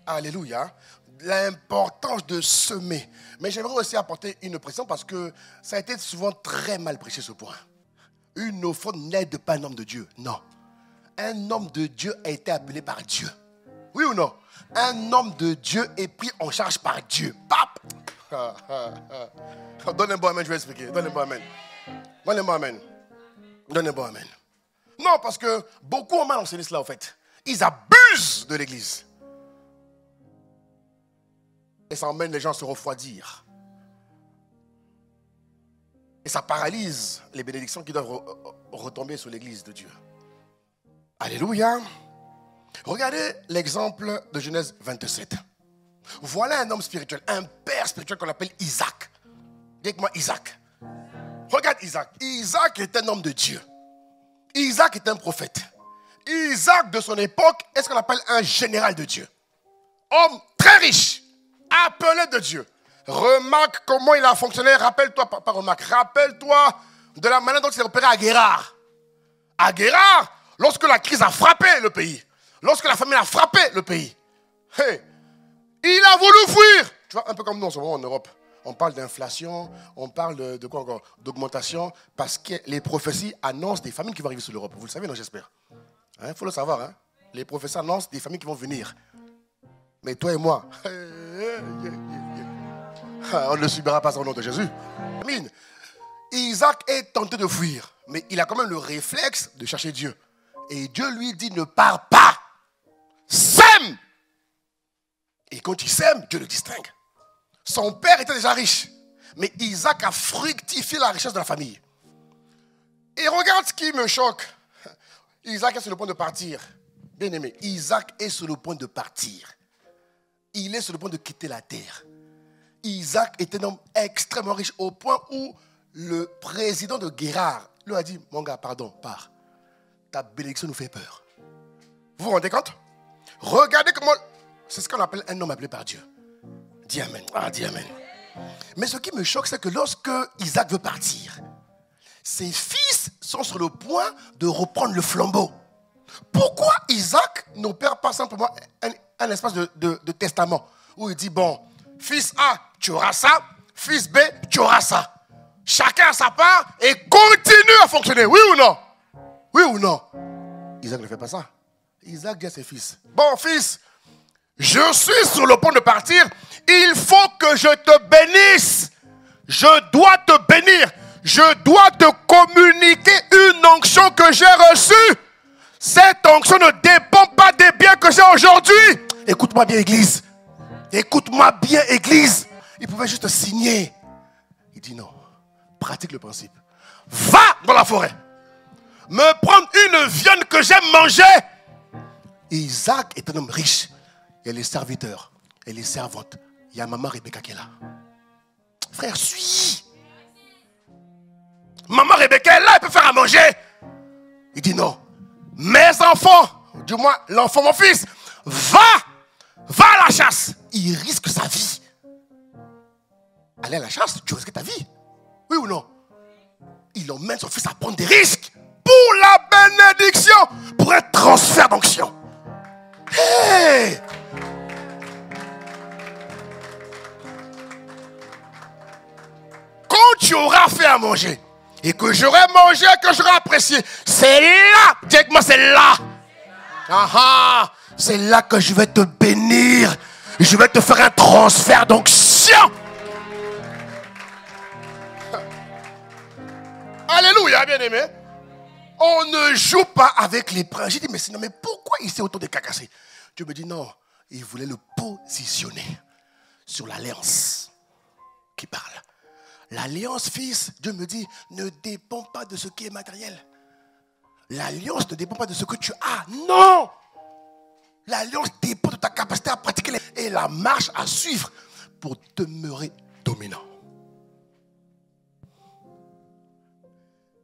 Alléluia. l'importance de semer. Mais j'aimerais aussi apporter une précision parce que ça a été souvent très mal prêché ce point. Une offrande n'aide pas un homme de Dieu. Non. Un homme de Dieu a été appelé par Dieu. Oui ou non? Un homme de Dieu est pris en charge par Dieu. Pape! Donnez-moi un amen, je vais expliquer. Donnez-moi un amen. Donnez-moi un amen. Donnez-moi un amen. Non, parce que beaucoup ont mal enseigné cela, en fait. Ils abusent de l'église. Et ça emmène les gens à se refroidir. Et ça paralyse les bénédictions qui doivent retomber sur l'église de Dieu. Alléluia. Regardez l'exemple de Genèse 27. Voilà un homme spirituel, un père spirituel qu'on appelle Isaac. Dites-moi Isaac. Regarde Isaac. Isaac est un homme de Dieu. Isaac est un prophète. Isaac de son époque est ce qu'on appelle un général de Dieu. Homme très riche, appelé de Dieu. Remarque comment il a fonctionné. Rappelle-toi, rappelle-toi de la manière dont il s'est opéré à Guérard. À Guérard, lorsque la crise a frappé le pays, lorsque la famine a frappé le pays, il a voulu fuir. Tu vois, un peu comme nous en ce moment en Europe. On parle d'inflation, on parle de quoi encore? D'augmentation, parce que les prophéties annoncent des famines qui vont arriver sur l'Europe. Vous le savez, non, j'espère. Il faut le savoir. Hein? Les prophéties annoncent des famines qui vont venir. Mais toi et moi, on ne subira pas au nom de Jésus. Amen. Isaac est tenté de fuir, mais il a quand même le réflexe de chercher Dieu. Et Dieu lui dit, ne pars pas. Sème. Et quand il sème, Dieu le distingue. Son père était déjà riche, mais Isaac a fructifié la richesse de la famille. Et regarde ce qui me choque. Isaac est sur le point de partir. Bien aimé, Isaac est sur le point de partir. Il est sur le point de quitter la terre. Isaac est un homme extrêmement riche au point où le président de Guérard lui a dit, mon gars, pardon, pars. Ta bénédiction nous fait peur. Vous vous rendez compte? Regardez comment... C'est ce qu'on appelle un homme appelé par Dieu. Dis amen. Ah, dis amen. Mais ce qui me choque, c'est que lorsque Isaac veut partir, ses fils sont sur le point de reprendre le flambeau. Pourquoi Isaac n'opère pas simplement un espace de testament où il dit, bon, fils A, tu auras ça, fils B, tu auras ça. Chacun a sa part et continue à fonctionner. Oui ou non? Oui ou non? Isaac ne fait pas ça. Isaac dit à ses fils, bon fils, je suis sur le point de partir, il faut que je te bénisse. Je dois te bénir. Je dois te communiquer une onction que j'ai reçue. Cette onction ne dépend pas des biens que j'ai aujourd'hui. Écoute-moi bien, Église. Écoute-moi bien, Église. Il pouvait juste signer. Il dit non. Pratique le principe. Va dans la forêt. Me prendre une viande que j'aime manger. Isaac est un homme riche. Il y a les serviteurs et les servantes. Il y a maman Rebecca qui est là. Frère, suis. Maman Rebecca est là, elle peut faire à manger. Il dit non. Mes enfants, du moins l'enfant, mon fils, va à la chasse. Il risque sa vie. Aller à la chasse, tu risques ta vie. Oui ou non? Il emmène son fils à prendre des risques pour la bénédiction, pour un transfert d'onction. Hey! Quand tu auras fait à manger et que j'aurai mangé et que j'aurai apprécié, c'est là, dites-moi, c'est là. C'est là que je vais te bénir. Je vais te faire un transfert d'onction. Alléluia, bien-aimé. On ne joue pas avec les princes. J'ai dit, mais sinon, mais pourquoi il s'est autant décacassé? Dieu me dit, non, il voulait le positionner sur l'alliance qui parle. L'alliance, fils, Dieu me dit, ne dépend pas de ce qui est matériel. L'alliance ne dépend pas de ce que tu as. Non! L'alliance dépend de ta capacité à pratiquer et la marche à suivre pour demeurer dominant.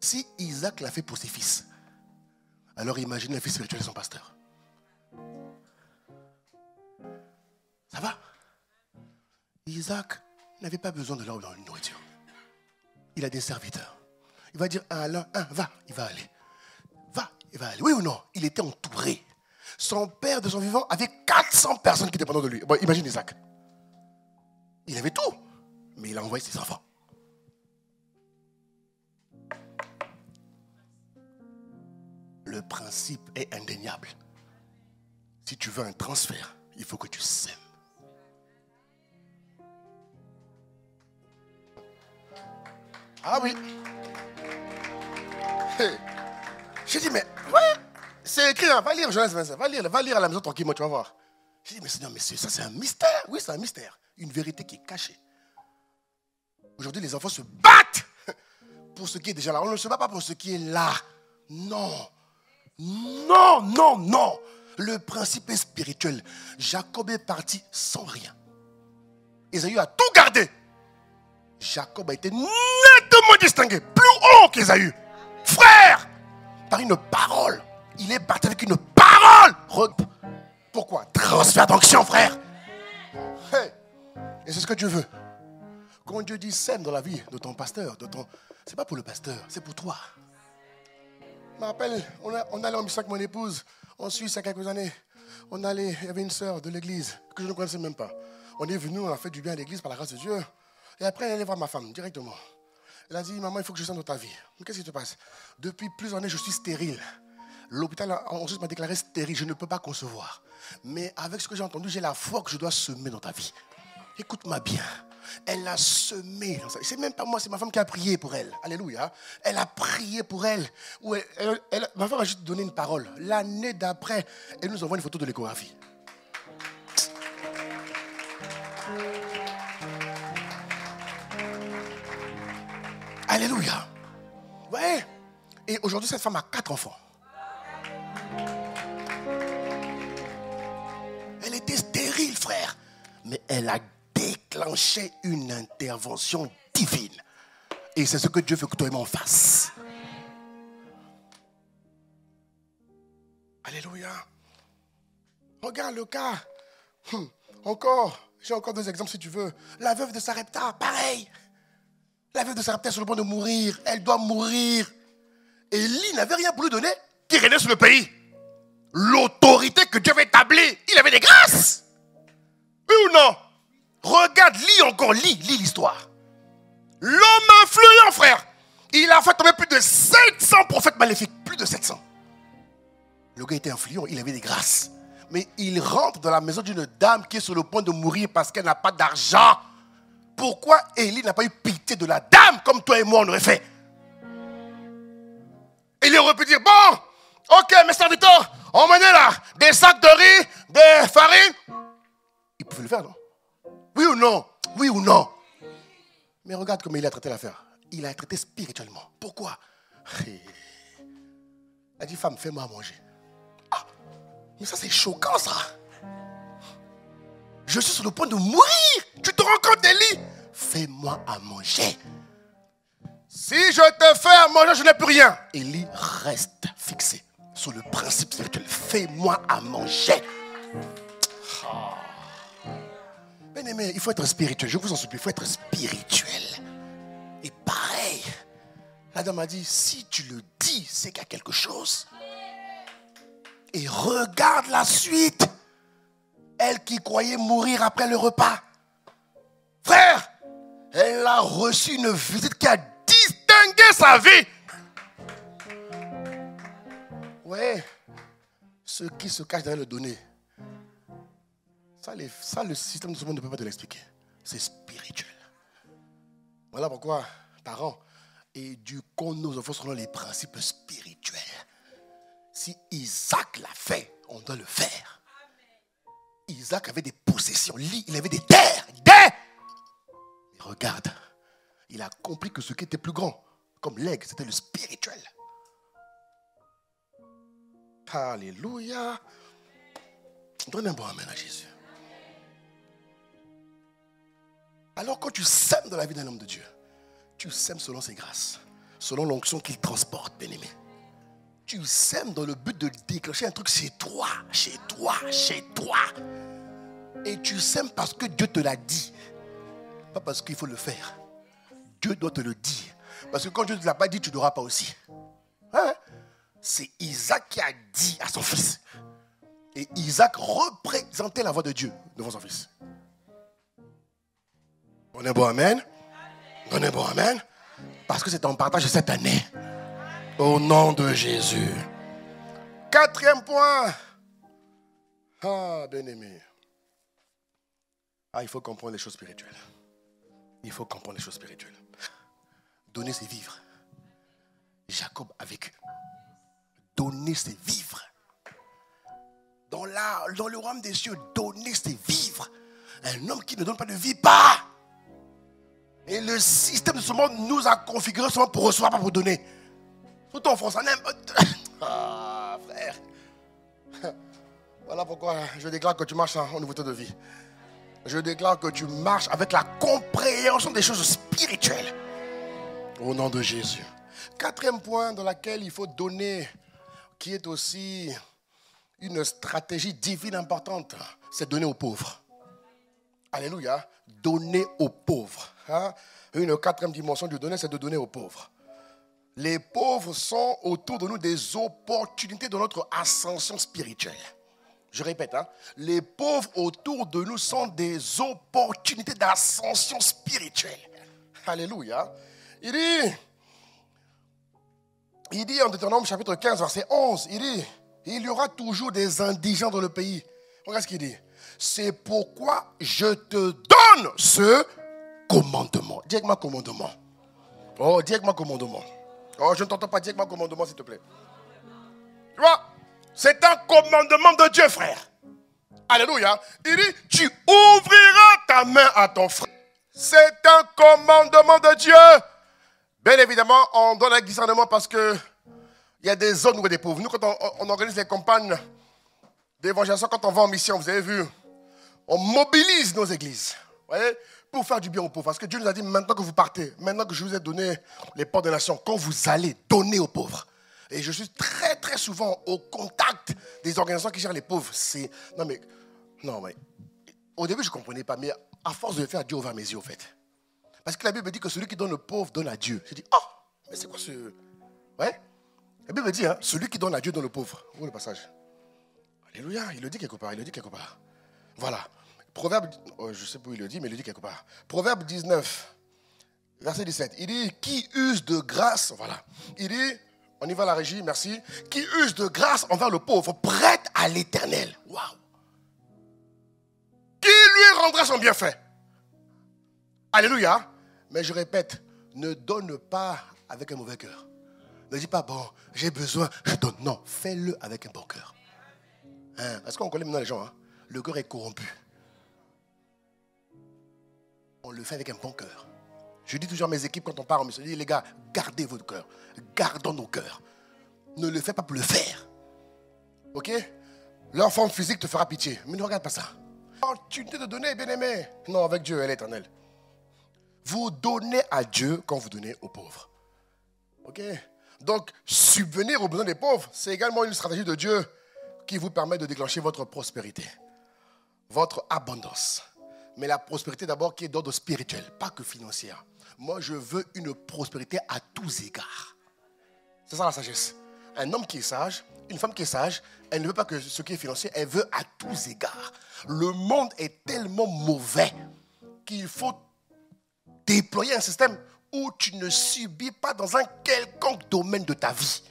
Si Isaac l'a fait pour ses fils, alors imaginez un fils spirituel et son pasteur. Ça va? Isaac n'avait pas besoin de leur nourriture. Il a des serviteurs. Il va dire à l'un, va, il va aller. Va, il va aller. Oui ou non? Il était entouré. Son père de son vivant avait 400 personnes qui dépendaient de lui. Bon, imagine Isaac. Il avait tout, mais il a envoyé ses enfants. Le principe est indéniable. Si tu veux un transfert, il faut que tu sèmes. Ah oui. Hey. J'ai dit, mais ouais, c'est écrit, hein, va lire Genèse 25, va lire à la maison tranquillement, tu vas voir. J'ai dit, mais Seigneur, mais ça c'est un mystère. Oui, c'est un mystère. Une vérité qui est cachée. Aujourd'hui, les enfants se battent pour ce qui est déjà là. On ne se bat pas pour ce qui est là. Non. Non, non, non. Le principe est spirituel. Jacob est parti sans rien. Ésaü a tout gardé. Jacob a été nettement distingué. Plus haut qu'Ésaü. Frère, par une parole. Il est parti avec une parole. Pourquoi? Transfert d'onction, frère. Hey. Et c'est ce que Dieu veut. Quand Dieu dit sème dans la vie de ton pasteur, c'est pas pour le pasteur, c'est pour toi. Je me rappelle, on allait en mission avec mon épouse en Suisse il y a quelques années. Il y avait une sœur de l'église que je ne connaissais même pas. On est venu, on a fait du bien à l'église par la grâce de Dieu. Et après, elle est allée voir ma femme directement. Elle a dit, maman, il faut que je sème dans ta vie. Mais qu'est-ce qui se passe? Depuis plusieurs années, je suis stérile. L'hôpital ensuite m'a déclaré stérile, je ne peux pas concevoir. Mais avec ce que j'ai entendu, j'ai la foi que je dois semer dans ta vie. Écoute-moi bien. Elle a semé. C'est même pas moi, c'est ma femme qui a prié pour elle. Alléluia. Elle a prié pour elle. Ma femme a juste donné une parole. L'année d'après, elle nous envoie une photo de l'échographie. Alléluia. Ouais. Et aujourd'hui, cette femme a 4 enfants. Elle était stérile, frère. Mais elle a déclenché une intervention divine. Et c'est ce que Dieu veut que toi et moi on fasse. Alléluia. Regarde le cas. J'ai encore 2 exemples si tu veux. La veuve de Sarepta, pareil. La veuve de Sarepta est sur le point de mourir. Elle doit mourir. Élie n'avait rien pour lui donner qui régnait sur le pays. L'autorité que Dieu avait établie, il avait des grâces. Oui ou non? Regarde, lis l'histoire. L'homme influent, frère. Il a fait tomber plus de 700 prophètes maléfiques. Plus de 700. Le gars était influent, il avait des grâces. Mais il rentre dans la maison d'une dame qui est sur le point de mourir parce qu'elle n'a pas d'argent. Pourquoi Élie n'a pas eu pitié de la dame comme toi et moi on aurait fait? Il aurait pu dire, bon, ok mes serviteurs, emmenez là des sacs de riz, des farines. Il pouvait le faire, non? Oui ou non? Oui ou non? Mais regarde comment il a traité l'affaire. Il a traité spirituellement. Pourquoi? Il a dit, femme, fais-moi à manger. Ah, mais ça c'est choquant ça. Je suis sur le point de mourir. Tu te rends compte, Élie? Fais-moi à manger. Si je te fais à manger, je n'ai plus rien. Élie reste fixé sur le principe spirituel. Fais-moi à manger. Bien aimé, il faut être spirituel. Je vous en supplie, il faut être spirituel. Et pareil, la dame a dit, si tu le dis, c'est qu'il y a quelque chose. Et regarde la suite. Elle qui croyait mourir après le repas. Frère, elle a reçu une visite qui a distingué sa vie. Ouais, ce qui se cache derrière le donné. Ça, le système de ce monde ne peut pas te l'expliquer. C'est spirituel. Voilà pourquoi, parents, éduquons nos enfants selon les principes spirituels. Si Isaac l'a fait, on doit le faire. Isaac avait des possessions, il avait des terres, Mais regarde, il a compris que ce qui était plus grand, comme l'aigle, c'était le spirituel. Alléluia. Donne un bon amen à Jésus. Alors quand tu sèmes dans la vie d'un homme de Dieu, tu sèmes selon ses grâces, selon l'onction qu'il transporte, bien-aimé. Tu sèmes dans le but de déclencher un truc chez toi. Et tu sèmes parce que Dieu te l'a dit. Pas parce qu'il faut le faire. Dieu doit te le dire. Parce que quand Dieu ne te l'a pas dit, tu n'auras pas aussi. Hein? C'est Isaac qui a dit à son fils. Et Isaac représentait la voix de Dieu devant son fils. Donnez bon amen. Donnez bon amen. Parce que c'est ton partage de cette année. Au nom de Jésus. 4e point. Ah, bien-aimé. Ah, il faut comprendre les choses spirituelles. Il faut comprendre les choses spirituelles. Donner, c'est vivre. Jacob a vécu. Donner, c'est vivre. Dans le royaume des cieux, donner, c'est vivre. Un homme qui ne donne pas ne vit pas. Et le système de ce monde nous a configuré seulement pour recevoir, pas pour donner. Tout en France, ah, frère. Voilà pourquoi je déclare que tu marches en nouveauté de vie. Je déclare que tu marches avec la compréhension des choses spirituelles. Au nom de Jésus. 4e point dans lequel il faut donner, qui est aussi une stratégie divine importante, c'est donner aux pauvres. Alléluia. Donner aux pauvres. Hein? Une 4e dimension du donner, c'est de donner aux pauvres. Les pauvres sont autour de nous des opportunités de notre ascension spirituelle. Je répète, hein? Les pauvres autour de nous sont des opportunités d'ascension spirituelle. Alléluia. Il dit en Deutéronome chapitre 15, verset 11, il dit, il y aura toujours des indigents dans le pays. Regarde ce qu'il dit. C'est pourquoi je te donne ce commandement. Dis avec moi commandement. Oh, dis avec moi commandement. Oh, je ne t'entends pas. Dis avec moi commandement, s'il te plaît. Tu vois, c'est un commandement de Dieu, frère. Alléluia. Il dit, tu ouvriras ta main à ton frère. C'est un commandement de Dieu. Bien évidemment, on donne un discernement parce que il y a des zones où il y a des pauvres. Nous, quand on organise les campagnes d'évangélisation, quand on va en mission, vous avez vu, on mobilise nos églises, vous voyez, pour faire du bien aux pauvres. Parce que Dieu nous a dit, maintenant que vous partez, maintenant que je vous ai donné les portes des nations, quand vous allez donner aux pauvres. Et je suis très très souvent au contact des organisations qui gèrent les pauvres. Non mais, au début je ne comprenais pas, mais à force de le faire, Dieu a ouvert mes yeux au fait. Parce que la Bible dit que celui qui donne au pauvre donne à Dieu. J'ai dit, oh, mais c'est quoi ce... Ouais. La Bible dit, hein, celui qui donne à Dieu donne au pauvre. Où est le passage? Alléluia, il le dit quelque part, Voilà. Proverbe, je ne sais pas où il le dit, mais il le dit quelque part. Proverbe 19, verset 17. Il dit, qui use de grâce, voilà. Il dit, on y va à la régie, merci. Qui use de grâce envers le pauvre, prête à l'Éternel. Waouh. Qui lui rendra son bienfait. Alléluia. Mais je répète, ne donne pas avec un mauvais cœur. Ne dis pas, bon, j'ai besoin, je donne. Non, fais-le avec un bon cœur. Hein? Est-ce qu'on connaît maintenant les gens, hein? Le cœur est corrompu. On le fait avec un bon cœur. Je dis toujours à mes équipes quand on part en mission, je dis, les gars, gardez votre cœur. Gardons nos cœurs. Ne le fais pas pour le faire. Ok? Leur forme physique te fera pitié. Mais ne regarde pas ça. Opportunité de donner, bien-aimé. Non, avec Dieu, elle est éternelle. Vous donnez à Dieu quand vous donnez aux pauvres. Ok? Donc, subvenir aux besoins des pauvres, c'est également une stratégie de Dieu qui vous permet de déclencher votre prospérité, votre abondance. Mais la prospérité d'abord qui est d'ordre spirituel, pas que financière. Moi, je veux une prospérité à tous égards. C'est ça la sagesse. Un homme qui est sage, une femme qui est sage, elle ne veut pas que ce qui est financier, elle veut à tous égards. Le monde est tellement mauvais qu'il faut déployer un système où tu ne subis pas dans un quelconque domaine de ta vie.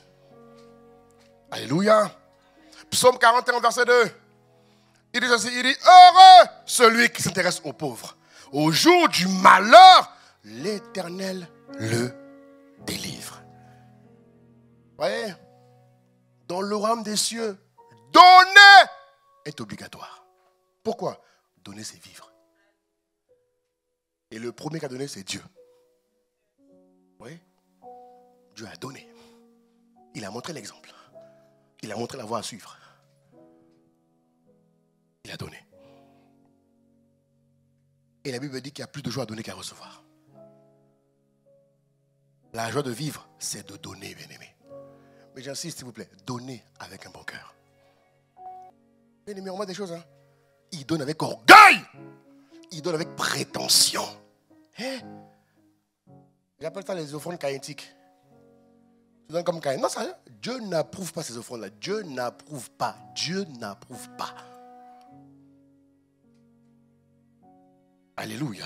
Alléluia. Psaume 41, verset 2. Il dit ceci, il dit, heureux celui qui s'intéresse aux pauvres. Au jour du malheur, l'Éternel le délivre. Vous voyez, dans le royaume des cieux, donner est obligatoire. Pourquoi? Donner, c'est vivre. Et le premier qui a donné, c'est Dieu. Vous voyez? Dieu a donné. Il a montré l'exemple. Il a montré la voie à suivre. Il a donné. Et la Bible dit qu'il y a plus de joie à donner qu'à recevoir. La joie de vivre, c'est de donner, bien-aimé. Mais j'insiste, s'il vous plaît, donnez avec un bon cœur. Bien-aimé, on voit des choses, hein. Il donne avec orgueil. Il donne avec prétention. Hein? J'appelle ça les offrandes caïntiques. Tu donnes comme Caïn. Non, ça, Dieu n'approuve pas ces offrandes-là. Dieu n'approuve pas. Dieu n'approuve pas. Alléluia.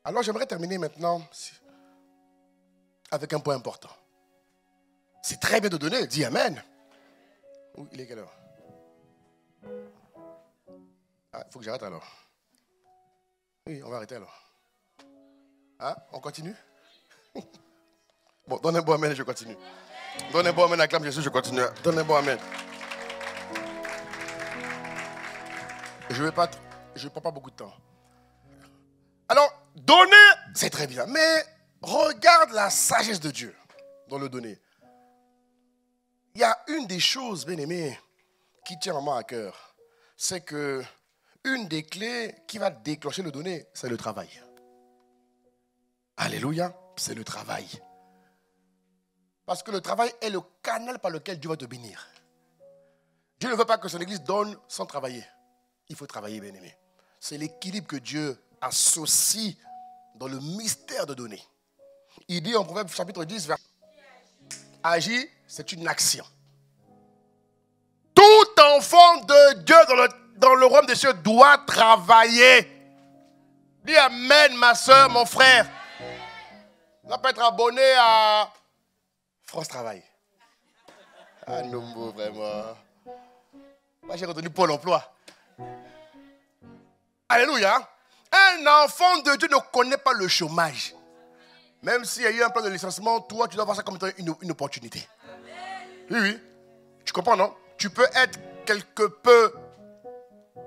Alors j'aimerais terminer maintenant avec un point important. C'est très bien de donner, dis Amen. Oui, il est quelle heure? Ah, il faut que j'arrête alors. Oui, on va arrêter alors. Ah, on continue? Bon, donne un bon Amen et je continue. Donne un bon Amen, acclame Jésus, je continue. Donne un bon Amen. Je ne prends pas beaucoup de temps. Alors, donner, c'est très bien. Mais regarde la sagesse de Dieu dans le donner. Il y a une des choses, bien aimé, qui tient vraiment à cœur. C'est que une des clés qui va déclencher le donner, c'est le travail. Alléluia, c'est le travail. Parce que le travail est le canal par lequel Dieu va te bénir. Dieu ne veut pas que son église donne sans travailler. Il faut travailler, bien aimé. C'est l'équilibre que Dieu associe dans le mystère de donner. Il dit en Proverbe chapitre 10, agir, c'est une action. Tout enfant de Dieu dans le royaume des cieux doit travailler. Dis Amen, ma soeur, mon frère. On peut être abonné à France Travail. Ah non, vraiment. Moi, j'ai retenu Pôle emploi. Alléluia. Un enfant de Dieu ne connaît pas le chômage. Même s'il y a eu un plan de licenciement, toi, tu dois voir ça comme une opportunité. Oui, oui. Tu comprends, non? Tu peux être quelque peu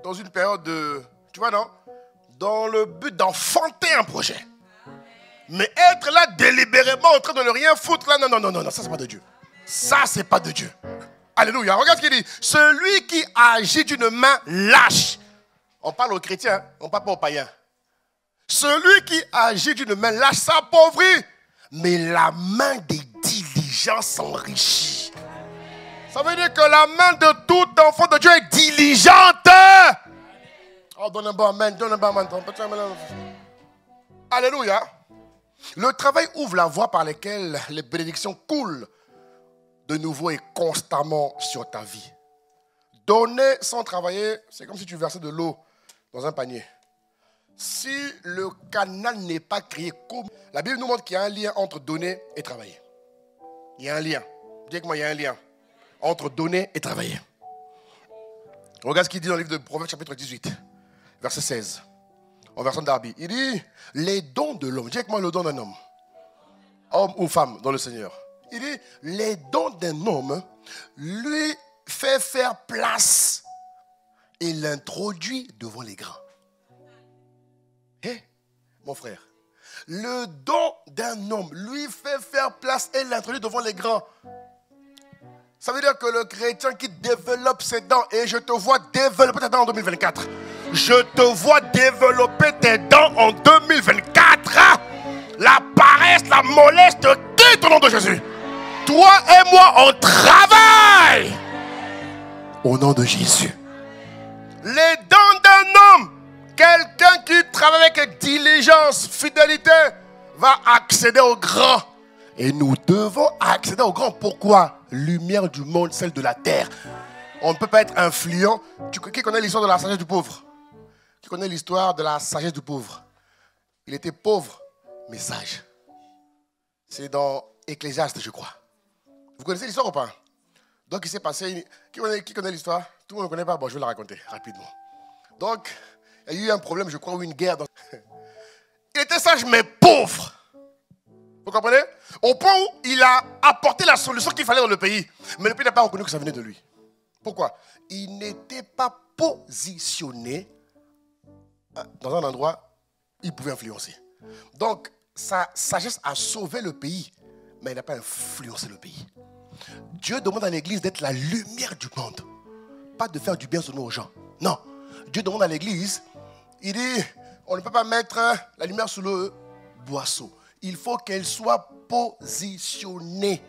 dans une période de... Tu vois, non? Dans le but d'enfanter un projet. Mais être là délibérément en train de ne rien foutre, là, non, ça, c'est pas de Dieu. Ça, c'est pas de Dieu. Alléluia. Regarde ce qu'il dit. Celui qui agit d'une main lâche. On parle aux chrétiens, on ne parle pas aux païens. Celui qui agit d'une main lâche s'appauvrit, mais la main des diligents s'enrichit. Ça veut dire que la main de tout enfant de Dieu est diligente. Oh, donne un bon amen, donne un bon amen. Alléluia. Le travail ouvre la voie par laquelle les bénédictions coulent de nouveau et constamment sur ta vie. Donner sans travailler, c'est comme si tu versais de l'eau dans un panier. Si le canal n'est pas créé comme... La Bible nous montre qu'il y a un lien entre donner et travailler. Il y a un lien. Dis-moi, moi, il y a un lien entre donner et travailler. Regarde ce qu'il dit dans le livre de Proverbes chapitre 18, verset 16. En version d'Arby. Il dit, les dons de l'homme. Dis-moi le don d'un homme. Homme ou femme dans le Seigneur. Il dit, les dons d'un homme lui fait faire place et l'introduit devant les grands. Hé, mon frère, le don d'un homme lui fait faire place et l'introduit devant les grands. Ça veut dire que le chrétien qui développe ses dents, et je te vois développer tes dents en 2024. Je te vois développer tes dents en 2024. La paresse, la mollesse te quitte au nom de Jésus. Toi et moi, on travaille au nom de Jésus. Les dents d'un homme, quelqu'un qui travaille avec diligence, fidélité, va accéder au grand. Et nous devons accéder au grand. Pourquoi? Lumière du monde, celle de la terre. On ne peut pas être influent. Qui connaît l'histoire de la sagesse du pauvre? Qui connaît l'histoire de la sagesse du pauvre? Il était pauvre, mais sage. C'est dans Ecclésiaste, je crois. Vous connaissez l'histoire ou pas? Donc, il s'est passé... Qui connaît l'histoire? Tout le monde ne connaît pas? Bon, je vais la raconter rapidement. Donc, il y a eu un problème, je crois, ou une guerre. Il était sage, mais pauvre. Vous comprenez? Au point où il a apporté la solution qu'il fallait dans le pays. Mais le pays n'a pas reconnu que ça venait de lui. Pourquoi? Il n'était pas positionné dans un endroit où il pouvait influencer. Donc, sa sagesse a sauvé le pays, mais il n'a pas influencé le pays. Dieu demande à l'église d'être la lumière du monde. Pas de faire du bien seulement aux gens. Non. Dieu demande à l'église, il dit, on ne peut pas mettre la lumière sous le boisseau. Il faut qu'elle soit positionnée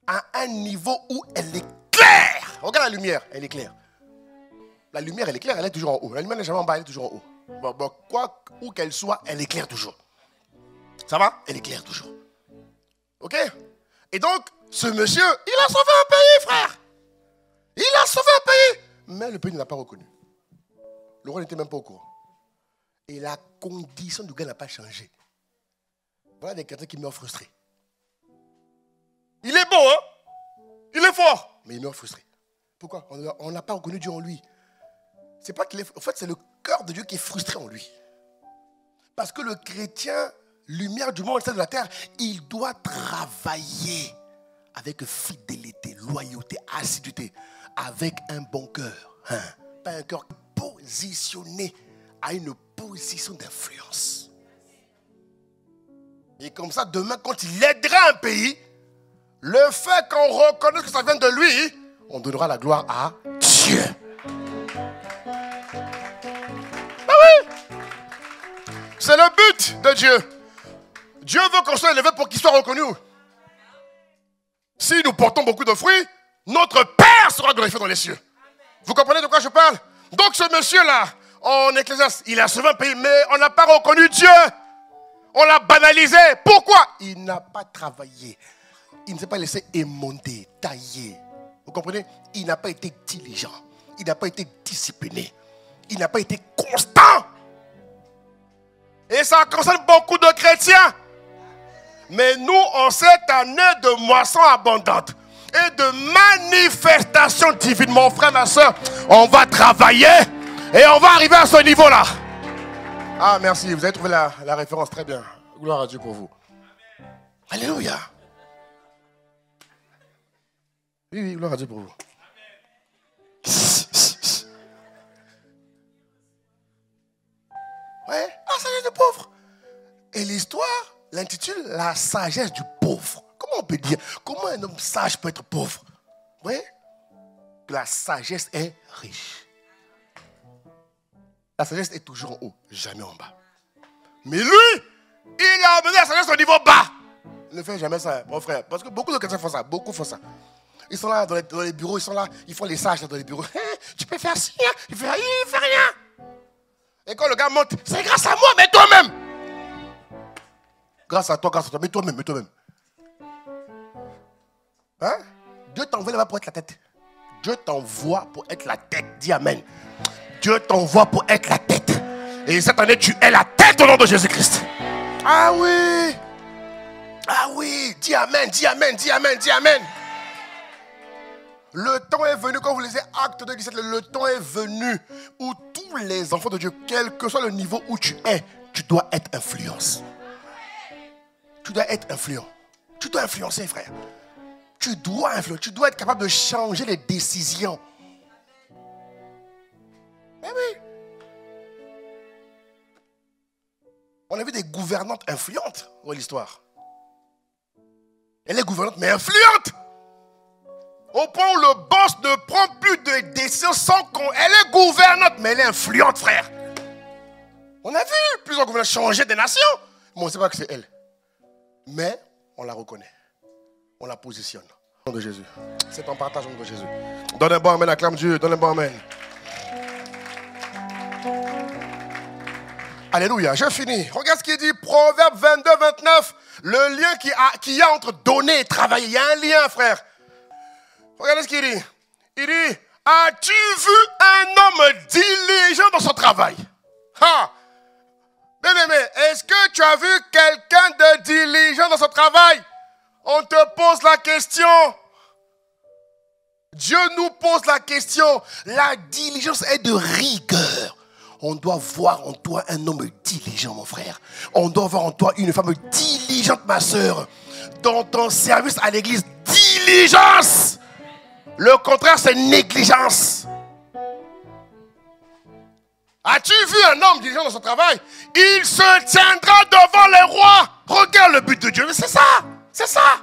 à un niveau où elle est claire. Regarde la lumière, elle est claire. La lumière, elle est claire, elle est toujours en haut. La lumière n'est jamais en bas, elle est toujours en haut. Bon, quoi où qu'elle soit, elle est claire toujours. Ça va? Elle est claire toujours. Ok? Et donc, ce monsieur, il a sauvé un pays, frère. Il a sauvé un pays. Mais le pays ne l'a pas reconnu. Le roi n'était même pas au courant. Et la condition du gars n'a pas changé. Voilà des chrétiens qui meurent frustrés. Il est bon, hein? Il est fort, mais il meurt frustré. Pourquoi? On n'a pas reconnu Dieu en lui. C'est pas qu'il est... En fait, c'est le cœur de Dieu qui est frustré en lui. Parce que le chrétien, lumière du monde, de la terre, il doit travailler avec fidélité, loyauté, assiduité, avec un bon cœur. Hein? Pas un cœur positionné à une position d'influence. Et comme ça, demain, quand il aidera un pays, le fait qu'on reconnaisse que ça vient de lui, on donnera la gloire à Dieu. Ah oui! C'est le but de Dieu. Dieu veut qu'on soit élevé pour qu'il soit reconnu. Si nous portons beaucoup de fruits, notre Père sera glorifié dans les cieux. Vous comprenez de quoi je parle? Donc ce monsieur-là, en Ecclésiaste, il a sauvé un pays, mais on n'a pas reconnu Dieu. On l'a banalisé. Pourquoi? Il n'a pas travaillé. Il ne s'est pas laissé émonder, tailler. Vous comprenez? Il n'a pas été diligent. Il n'a pas été discipliné. Il n'a pas été constant. Et ça concerne beaucoup de chrétiens. Mais nous, en cette année de moisson abondante et de manifestation divine, mon frère, ma soeur, on va travailler et on va arriver à ce niveau-là. Ah, merci. Vous avez trouvé la référence. Très bien. Gloire à Dieu pour vous. Alléluia. Oui, oui, gloire à Dieu pour vous. Ouais, la sagesse du pauvre. Et l'histoire l'intitule La sagesse du pauvre. Comment on peut dire? Comment un homme sage peut être pauvre? Vous voyez? La sagesse est riche. La sagesse est toujours en haut, jamais en bas. Mais lui, il a amené la sagesse au niveau bas. Il ne fait jamais ça, mon frère. Parce que beaucoup de chrétiens font ça. Beaucoup font ça. Ils sont là dans les bureaux, ils sont là, ils font les sages dans les bureaux. Tu peux faire ci, hein? Il fait rien. Et quand le gars monte, c'est grâce à moi, mais toi-même. Grâce à toi, mais toi-même, Hein? Dieu t'envoie là-bas pour être la tête. Dieu t'envoie pour être la tête. Dis amen. Dieu t'envoie pour être la tête. Et cette année, tu es la tête au nom de Jésus-Christ. Ah oui. Ah oui. Dis amen, dis amen, dis amen, dis amen. Le temps est venu, quand vous lisez Actes 2, 17, le temps est venu où tous les enfants de Dieu, quel que soit le niveau où tu es, tu dois être influence. Tu dois être influent. Tu dois influencer, frère. Tu dois influencer. Tu dois être capable de changer les décisions. Eh oui. On a vu des gouvernantes influentes dans l'histoire. Elle est gouvernante, mais influente. Au point où le boss ne prend plus de décisions sans qu'on... Elle est gouvernante, mais elle est influente, frère. On a vu plusieurs gouvernants changer des nations. Mais on ne sait pas que c'est elle. Mais on la reconnaît. On la positionne. Au nom de Jésus. C'est en partage au nom de Jésus. Donne un bon amen, acclame Dieu. Donne un bon amen. Alléluia, je finis. Regarde ce qu'il dit, Proverbe 22, 29. Le lien qu'il y a entre donner et travailler. Il y a un lien, frère. Regardez ce qu'il dit. Il dit, as-tu vu un homme diligent dans son travail? Ha! Bien-aimé, est-ce que tu as vu quelqu'un de diligent dans son travail? On te pose la question. Dieu nous pose la question. La diligence est de rigueur. On doit voir en toi un homme diligent, mon frère. On doit voir en toi une femme diligente, ma soeur. Dans ton service à l'église, diligence. Le contraire, c'est négligence. As-tu vu un homme diligent dans son travail? Il se tiendra devant les rois. Regarde le but de Dieu. C'est ça. C'est ça.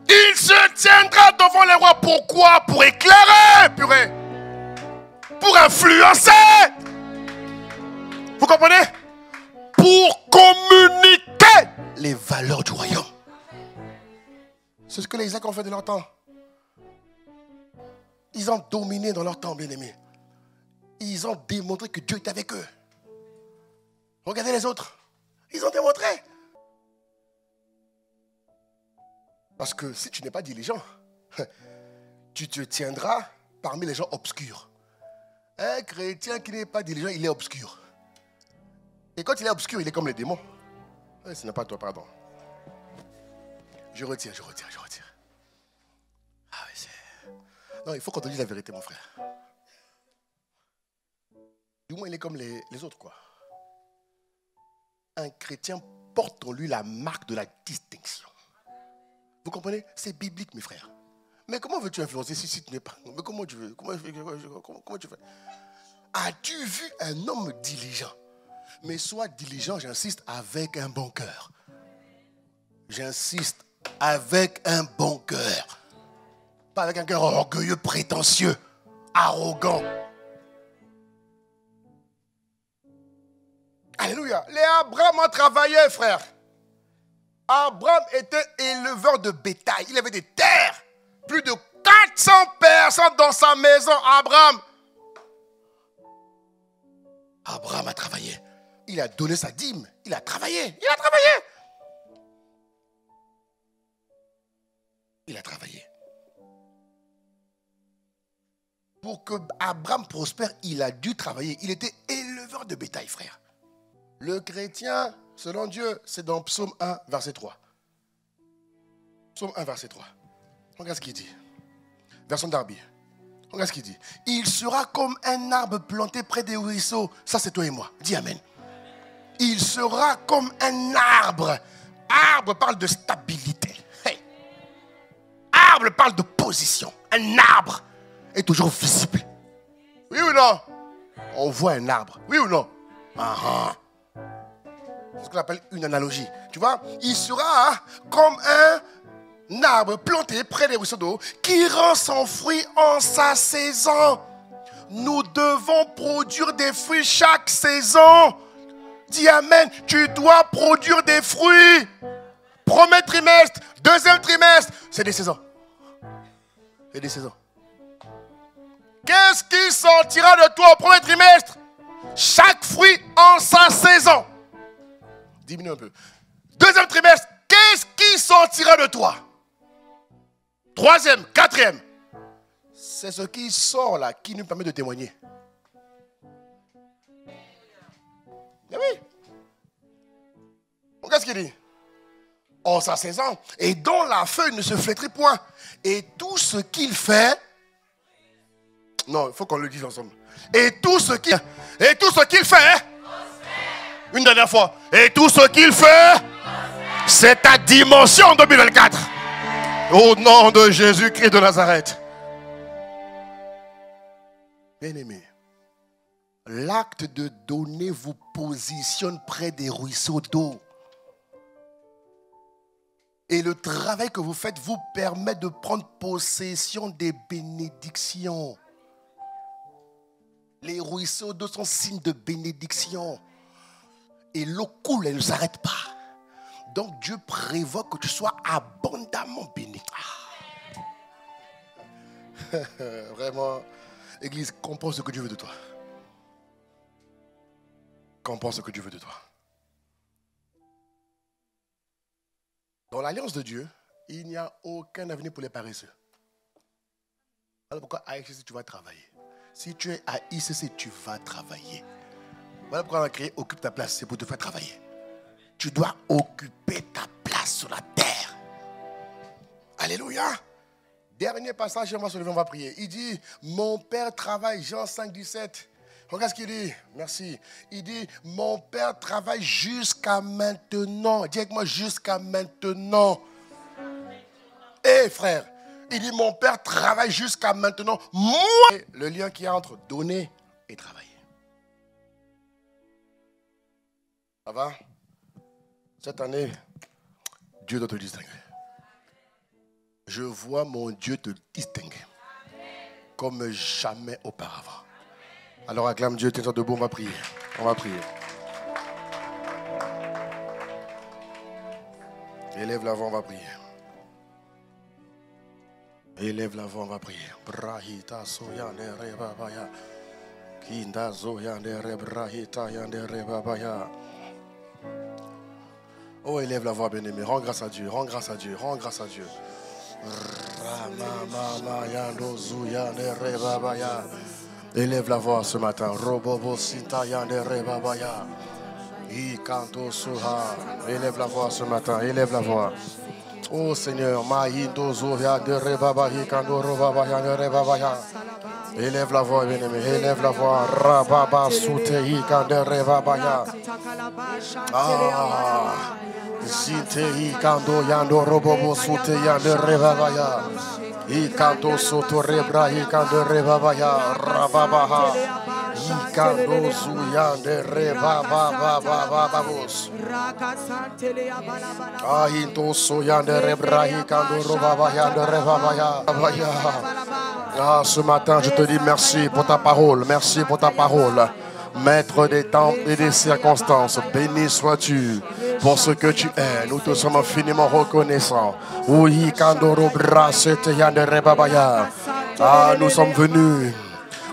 Il se tiendra devant les rois. Pourquoi? Pour éclairer, purée. Pour influencer. Vous comprenez? Pour communiquer les valeurs du royaume. C'est ce que les Isaacs ont fait de leur temps. Ils ont dominé dans leur temps, bien-aimés. Ils ont démontré que Dieu est avec eux. Regardez les autres. Ils ont démontré. Parce que si tu n'es pas diligent, tu te tiendras parmi les gens obscurs. Un chrétien qui n'est pas diligent, il est obscur. Et quand il est obscur, il est comme les démons. Ce n'est pas toi, pardon. Je retire. Ah oui, c'est... Non, il faut qu'on te dise la vérité, mon frère. Du moins, il est comme les autres, quoi. Un chrétien porte en lui la marque de la distinction. Vous comprenez? C'est biblique, mes frères. Mais comment veux-tu influencer si tu n'es pas... Mais comment tu veux? Comment tu fais? As-tu vu un homme diligent? Mais sois diligent, j'insiste, avec un bon cœur. J'insiste, avec un bon cœur. Pas avec un cœur orgueilleux, prétentieux, arrogant. Alléluia. Les Abraham ont travaillé, frère. Abraham était éleveur de bétail. Il avait des terres. Plus de 400 personnes dans sa maison. Abraham a travaillé. Il a donné sa dîme. Il a travaillé. Pour que Abraham prospère, il a dû travailler. Il était éleveur de bétail, frère. Le chrétien, selon Dieu, c'est dans Psaume 1, verset 3. Psaume 1, verset 3. Regarde ce qu'il dit. Version Darby. Regarde ce qu'il dit. Il sera comme un arbre planté près des ruisseaux. Ça, c'est toi et moi. Dis Amen. Il sera comme un arbre. Arbre parle de stabilité. Hey. Arbre parle de position. Un arbre est toujours visible. Oui ou non? On voit un arbre. Oui ou non? C'est ce qu'on appelle une analogie. Tu vois? Il sera comme un arbre planté près des ruisseaux d'eau qui rend son fruit en sa saison. Nous devons produire des fruits chaque saison. Dis Amen. Tu dois produire des fruits. Premier trimestre, deuxième trimestre, c'est des saisons. C'est des saisons. Qu'est-ce qui sortira de toi au premier trimestre? Chaque fruit en sa saison. Diminue un peu. Deuxième trimestre, qu'est-ce qui sortira de toi? Troisième, quatrième. C'est ce qui sort là qui nous permet de témoigner. Mais oui. Qu'est-ce qu'il dit? En sa saison. Et dont la feuille ne se flétrit point. Et tout ce qu'il fait. Non, il faut qu'on le dise ensemble. Et tout ce qu'il fait. Une dernière fois. Et tout ce qu'il fait. C'est ta dimension 2024. Au nom de Jésus-Christ de Nazareth. Bien-aimé, l'acte de donner vous positionne près des ruisseaux d'eau. Et le travail que vous faites vous permet de prendre possession des bénédictions. Les ruisseaux d'eau sont signes de bénédiction. Et l'eau coule, elle ne s'arrête pas. Donc Dieu prévoit que tu sois abondamment béni. Vraiment, Église, comprends ce que Dieu veut de toi. Comprends ce que Dieu veut de toi. Dans l'alliance de Dieu, il n'y a aucun avenir pour les paresseux. Voilà pourquoi à ICC, tu vas travailler. Si tu es à ICC, tu vas travailler. Voilà pourquoi on a créé Occupe ta place, c'est pour te faire travailler. Tu dois occuper ta place sur la terre. Alléluia. Dernier passage, on va se lever, on va prier. Il dit, mon Père travaille, Jean 5, 17. Regarde ce qu'il dit. Merci. Il dit, mon Père travaille jusqu'à maintenant. Dis avec moi, jusqu'à maintenant. Eh frère, il dit, mon Père travaille jusqu'à maintenant. Moi, le lien qu'il y a entre donner et travailler. Ça va? Cette année, Dieu doit te distinguer. Je vois mon Dieu te distinguer comme jamais auparavant. Alors acclame Dieu, tiens-toi debout, on va prier. On va prier. Élève la voix, on va prier. Élève la voix, on va prier. Brahita soyande rebabaya. Kinda zoyande rebrahita yande rebabaya. Oh, élève la voix, bien-aimé. Rends grâce à Dieu, rends grâce à Dieu, rends grâce à Dieu. Élève la voix ce matin. Élève la voix ce matin, élève la voix. Oh Seigneur, élève la voix, bien-aimé, élève la voix. Rababa Soutei Kanderebabaya. Zitei Kando Yando Robobo Soutei Yanderebabaya. Ikando Soto Rebra Ikanderebabaya. Rababaha. Ikando Zuyande Rebabababababos. Ahinto Soyande Rebra Ikando Robabaya Rebabaya. Ce matin, je te dis merci pour ta parole. Merci pour ta parole. Maître des temps et des circonstances, béni sois-tu pour ce que tu es. Nous te sommes infiniment reconnaissants. Nous sommes venus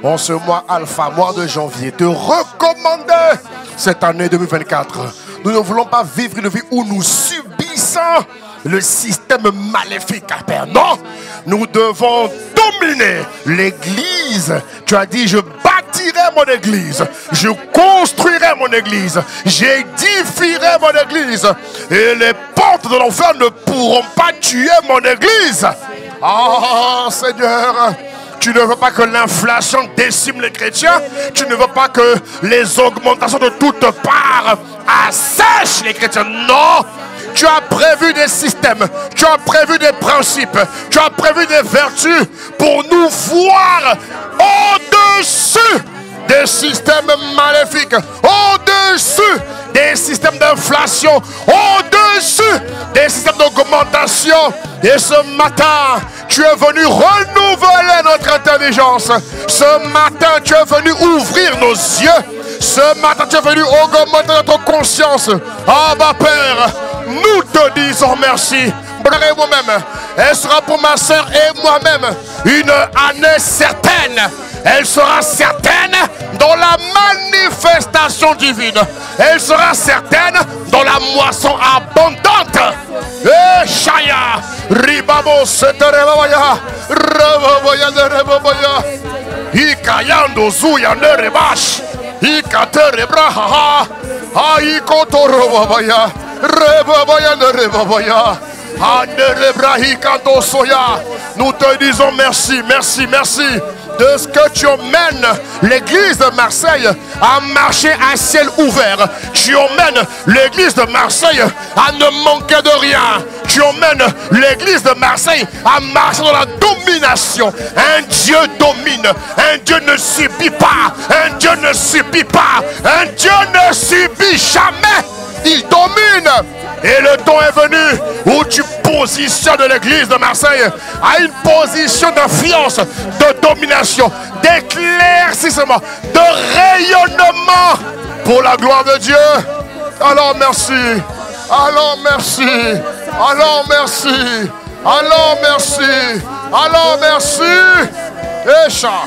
en ce mois alpha, mois de janvier, te recommander cette année 2024. Nous ne voulons pas vivre une vie où nous subissons le système maléfique, Père. Non, nous devons dominer l'Église. Tu as dit, je bâtirai mon Église, je construirai mon Église, j'édifierai mon Église, et les portes de l'enfer ne pourront pas tuer mon Église. Oh Seigneur, tu ne veux pas que l'inflation décime les chrétiens. Tu ne veux pas que les augmentations de toutes parts assèchent les chrétiens. Non! Tu as prévu des systèmes, tu as prévu des principes, tu as prévu des vertus pour nous voir au-dessus des systèmes maléfiques, au-dessus des systèmes d'inflation, au-dessus des systèmes d'augmentation. Et ce matin, tu es venu renouveler notre intelligence. Ce matin, tu es venu ouvrir nos yeux. Ce matin, tu es venu augmenter notre conscience. Abba Père, nous te disons merci. Et moi-même, elle sera pour ma soeur et moi-même une année certaine. Elle sera certaine dans la manifestation divine. Elle sera certaine dans la moisson abondante. Et Shaya, Ribabo, Seterebaya, Rababaya, Rebabaya, Ikayando, Zuya, Nerebash, Ikaterebraha, Aikotorobaya, Rebabaya, Nerebabaya. Nous te disons merci, merci, merci de ce que tu emmènes l'église de Marseille à marcher à ciel ouvert. Tu emmènes l'église de Marseille à ne manquer de rien. Tu emmènes l'église de Marseille à marcher dans la domination. Un Dieu domine, un Dieu ne subit pas, un Dieu ne subit pas, un Dieu ne subit jamais. Il domine. Et le temps est venu où tu positionnes l'église de Marseille à une position d'influence, de domination, d'éclaircissement, de rayonnement pour la gloire de Dieu. Alors merci, alors merci, alors merci, alors merci, alors merci. Esha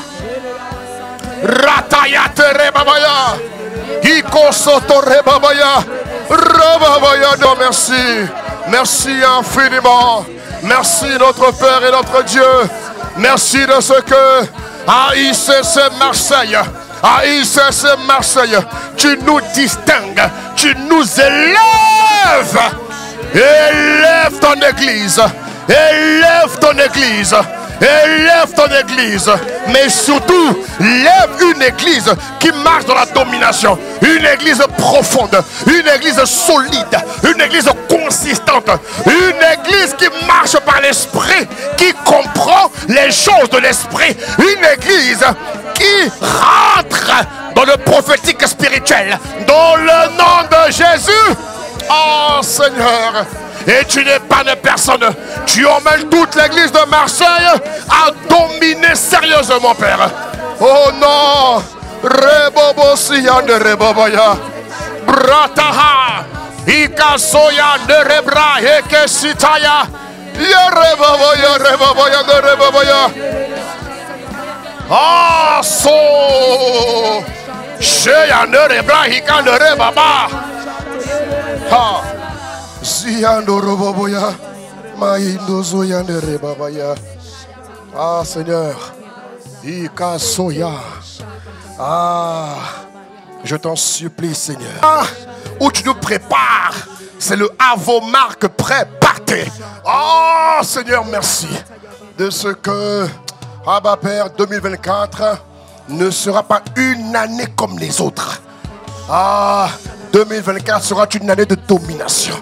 Ratayate Rebabaya Iko Soto Rebabaya Rebabaya. Merci, merci infiniment. Merci notre Père et notre Dieu. Merci de ce que à ICC Marseille, à ICC Marseille, tu nous distingues, tu nous élèves. Élève ton église, élève ton église, élève ton église, mais surtout lève une église qui marche dans la domination, une église profonde, une église solide, une église consistante, une église qui marche par l'esprit, qui comprend les choses de l'esprit, une église qui rentre dans le prophétique spirituel, dans le nom de Jésus. Oh Seigneur, et tu n'épargnes personne. Tu emmènes toute l'église de Marseille à dominer sérieusement, Père. Oh non, Rebobo Siyan de Rebobaya, Brataha, Ikasoya de Rebra, Ekesitaya, Yerebobaya, Rebobaya de Rebobaya. Ah, so, Sheya de Rebra, Ika de Rebaba. Ha. Ah Seigneur, ah, je t'en supplie Seigneur. où tu nous prépares. C'est le à vos marques prêts, partez. Oh Seigneur, merci de ce que, Abba Père, 2024 ne sera pas une année comme les autres. 2024 sera une année de domination,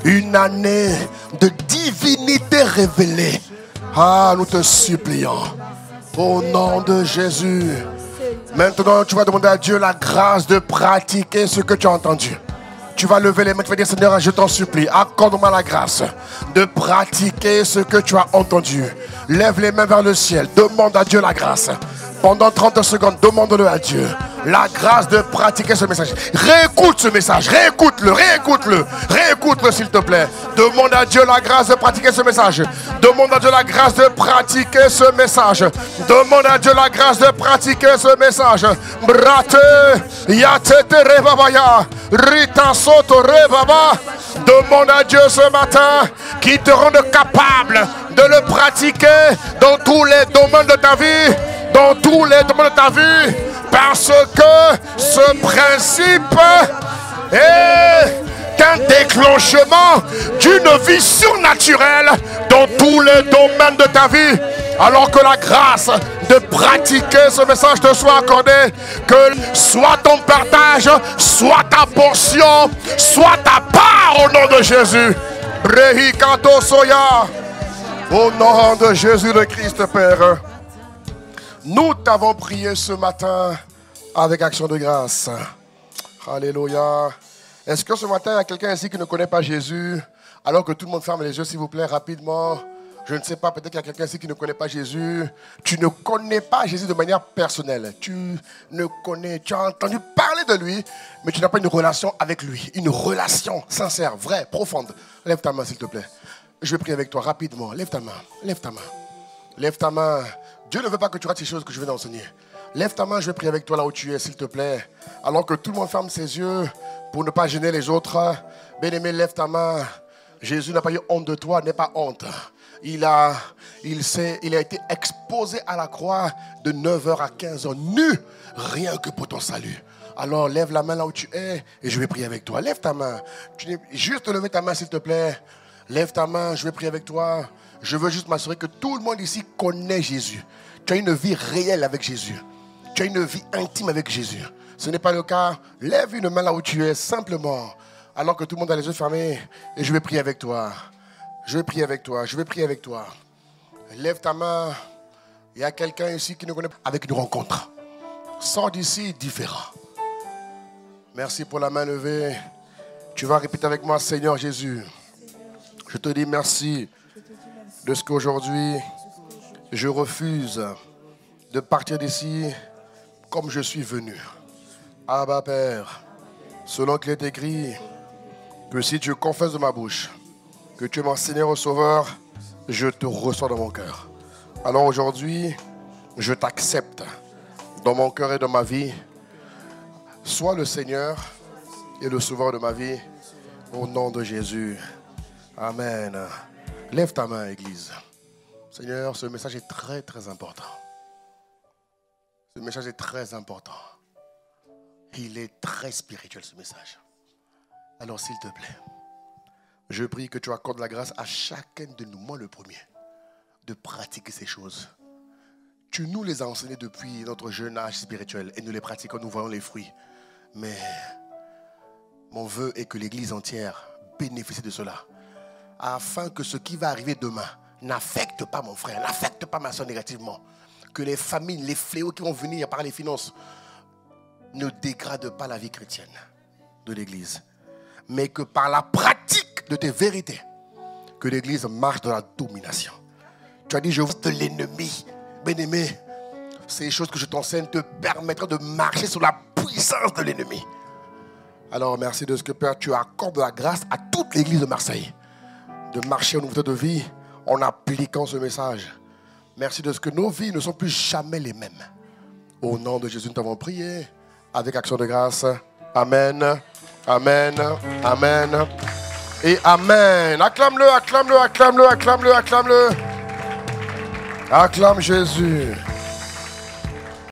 une année de divinité révélée. Nous te supplions, au nom de Jésus. Maintenant, tu vas demander à Dieu la grâce de pratiquer ce que tu as entendu. Tu vas lever les mains, tu vas dire, Seigneur, je t'en supplie, accorde-moi la grâce de pratiquer ce que tu as entendu. Lève les mains vers le ciel, demande à Dieu la grâce. Pendant 30 secondes, demande-le à Dieu. La grâce de pratiquer ce message. Réécoute ce message, réécoute-le s'il te plaît. Demande à Dieu la grâce de pratiquer ce message. Demande à Dieu la grâce de pratiquer ce message. Demande à Dieu la grâce de pratiquer ce message. Brate, yatete rebabaya, rita soto rebaba. Demande à Dieu ce matin qu'il te rende capable de le pratiquer dans tous les domaines de ta vie. Dans tous les domaines de ta vie. Parce que ce principe est un déclenchement d'une vie surnaturelle dans tous les domaines de ta vie. Alors que la grâce de pratiquer ce message te soit accordée, que soit ton partage, soit ta portion, soit ta part au nom de Jésus. Brehikato soya. Au nom de Jésus le Christ, Père. Nous t'avons prié ce matin avec action de grâce. Alléluia. Est-ce que ce matin, il y a quelqu'un ici qui ne connaît pas Jésus? Alors que tout le monde ferme les yeux, s'il vous plaît, rapidement. Je ne sais pas, peut-être qu'il y a quelqu'un ici qui ne connaît pas Jésus. Tu ne connais pas Jésus de manière personnelle. Tu as entendu parler de lui, mais tu n'as pas une relation avec lui. Une relation sincère, vraie, profonde. Lève ta main, s'il te plaît. Je vais prier avec toi rapidement. Lève ta main, lève ta main. Lève ta main. Dieu ne veut pas que tu rates ces choses que je viens d'enseigner. Lève ta main, je vais prier avec toi là où tu es, s'il te plaît. Alors que tout le monde ferme ses yeux pour ne pas gêner les autres. Bien-aimé, lève ta main. Jésus n'a pas eu honte de toi, n'aie pas honte. Il a été exposé à la croix de 9h à 15h, nu, rien que pour ton salut. Alors lève la main là où tu es et je vais prier avec toi. Lève ta main. Juste lever ta main, s'il te plaît. Lève ta main, je vais prier avec toi. Je veux juste m'assurer que tout le monde ici connaît Jésus. Tu as une vie réelle avec Jésus. Tu as une vie intime avec Jésus. Ce n'est pas le cas. Lève une main là où tu es, simplement. Alors que tout le monde a les yeux fermés. Et je vais prier avec toi. Je vais prier avec toi. Je vais prier avec toi. Lève ta main. Il y a quelqu'un ici qui ne connaît pas. Avec une rencontre. Sors d'ici différent. Merci pour la main levée. Tu vas répéter avec moi, Seigneur Jésus. Je te dis merci de ce qu'aujourd'hui, je refuse de partir d'ici comme je suis venu. Abba Père, selon qu'il est écrit que si tu confesses de ma bouche que tu es mon Seigneur et Sauveur, je te reçois dans mon cœur. Alors aujourd'hui, je t'accepte dans mon cœur et dans ma vie. Sois le Seigneur et le Sauveur de ma vie, au nom de Jésus. Amen. Lève ta main, Église. Seigneur, ce message est très, très important. Ce message est très important. Il est très spirituel, ce message. Alors, s'il te plaît, je prie que tu accordes la grâce à chacun de nous, moi le premier, de pratiquer ces choses. Tu nous les as enseignées depuis notre jeune âge spirituel et nous les pratiquons, nous voyons les fruits. Mais mon vœu est que l'Église entière bénéficie de cela, afin que ce qui va arriver demain n'affecte pas mon frère, n'affecte pas ma soeur négativement. Que les famines, les fléaux qui vont venir par les finances ne dégradent pas la vie chrétienne de l'Église. Mais que par la pratique de tes vérités, que l'Église marche dans la domination. Tu as dit, je veux de l'ennemi. Bien-aimé, ces choses que je t'enseigne te permettront de marcher sous la puissance de l'ennemi. Alors merci de ce que, Père, tu accordes la grâce à toute l'Église de Marseille de marcher en nouveauté de vie en appliquant ce message. Merci de ce que nos vies ne sont plus jamais les mêmes. Au nom de Jésus, nous t'avons prié avec action de grâce. Amen, amen, amen et amen. Acclame-le, acclame-le, acclame-le, acclame-le, acclame-le. Acclame Jésus.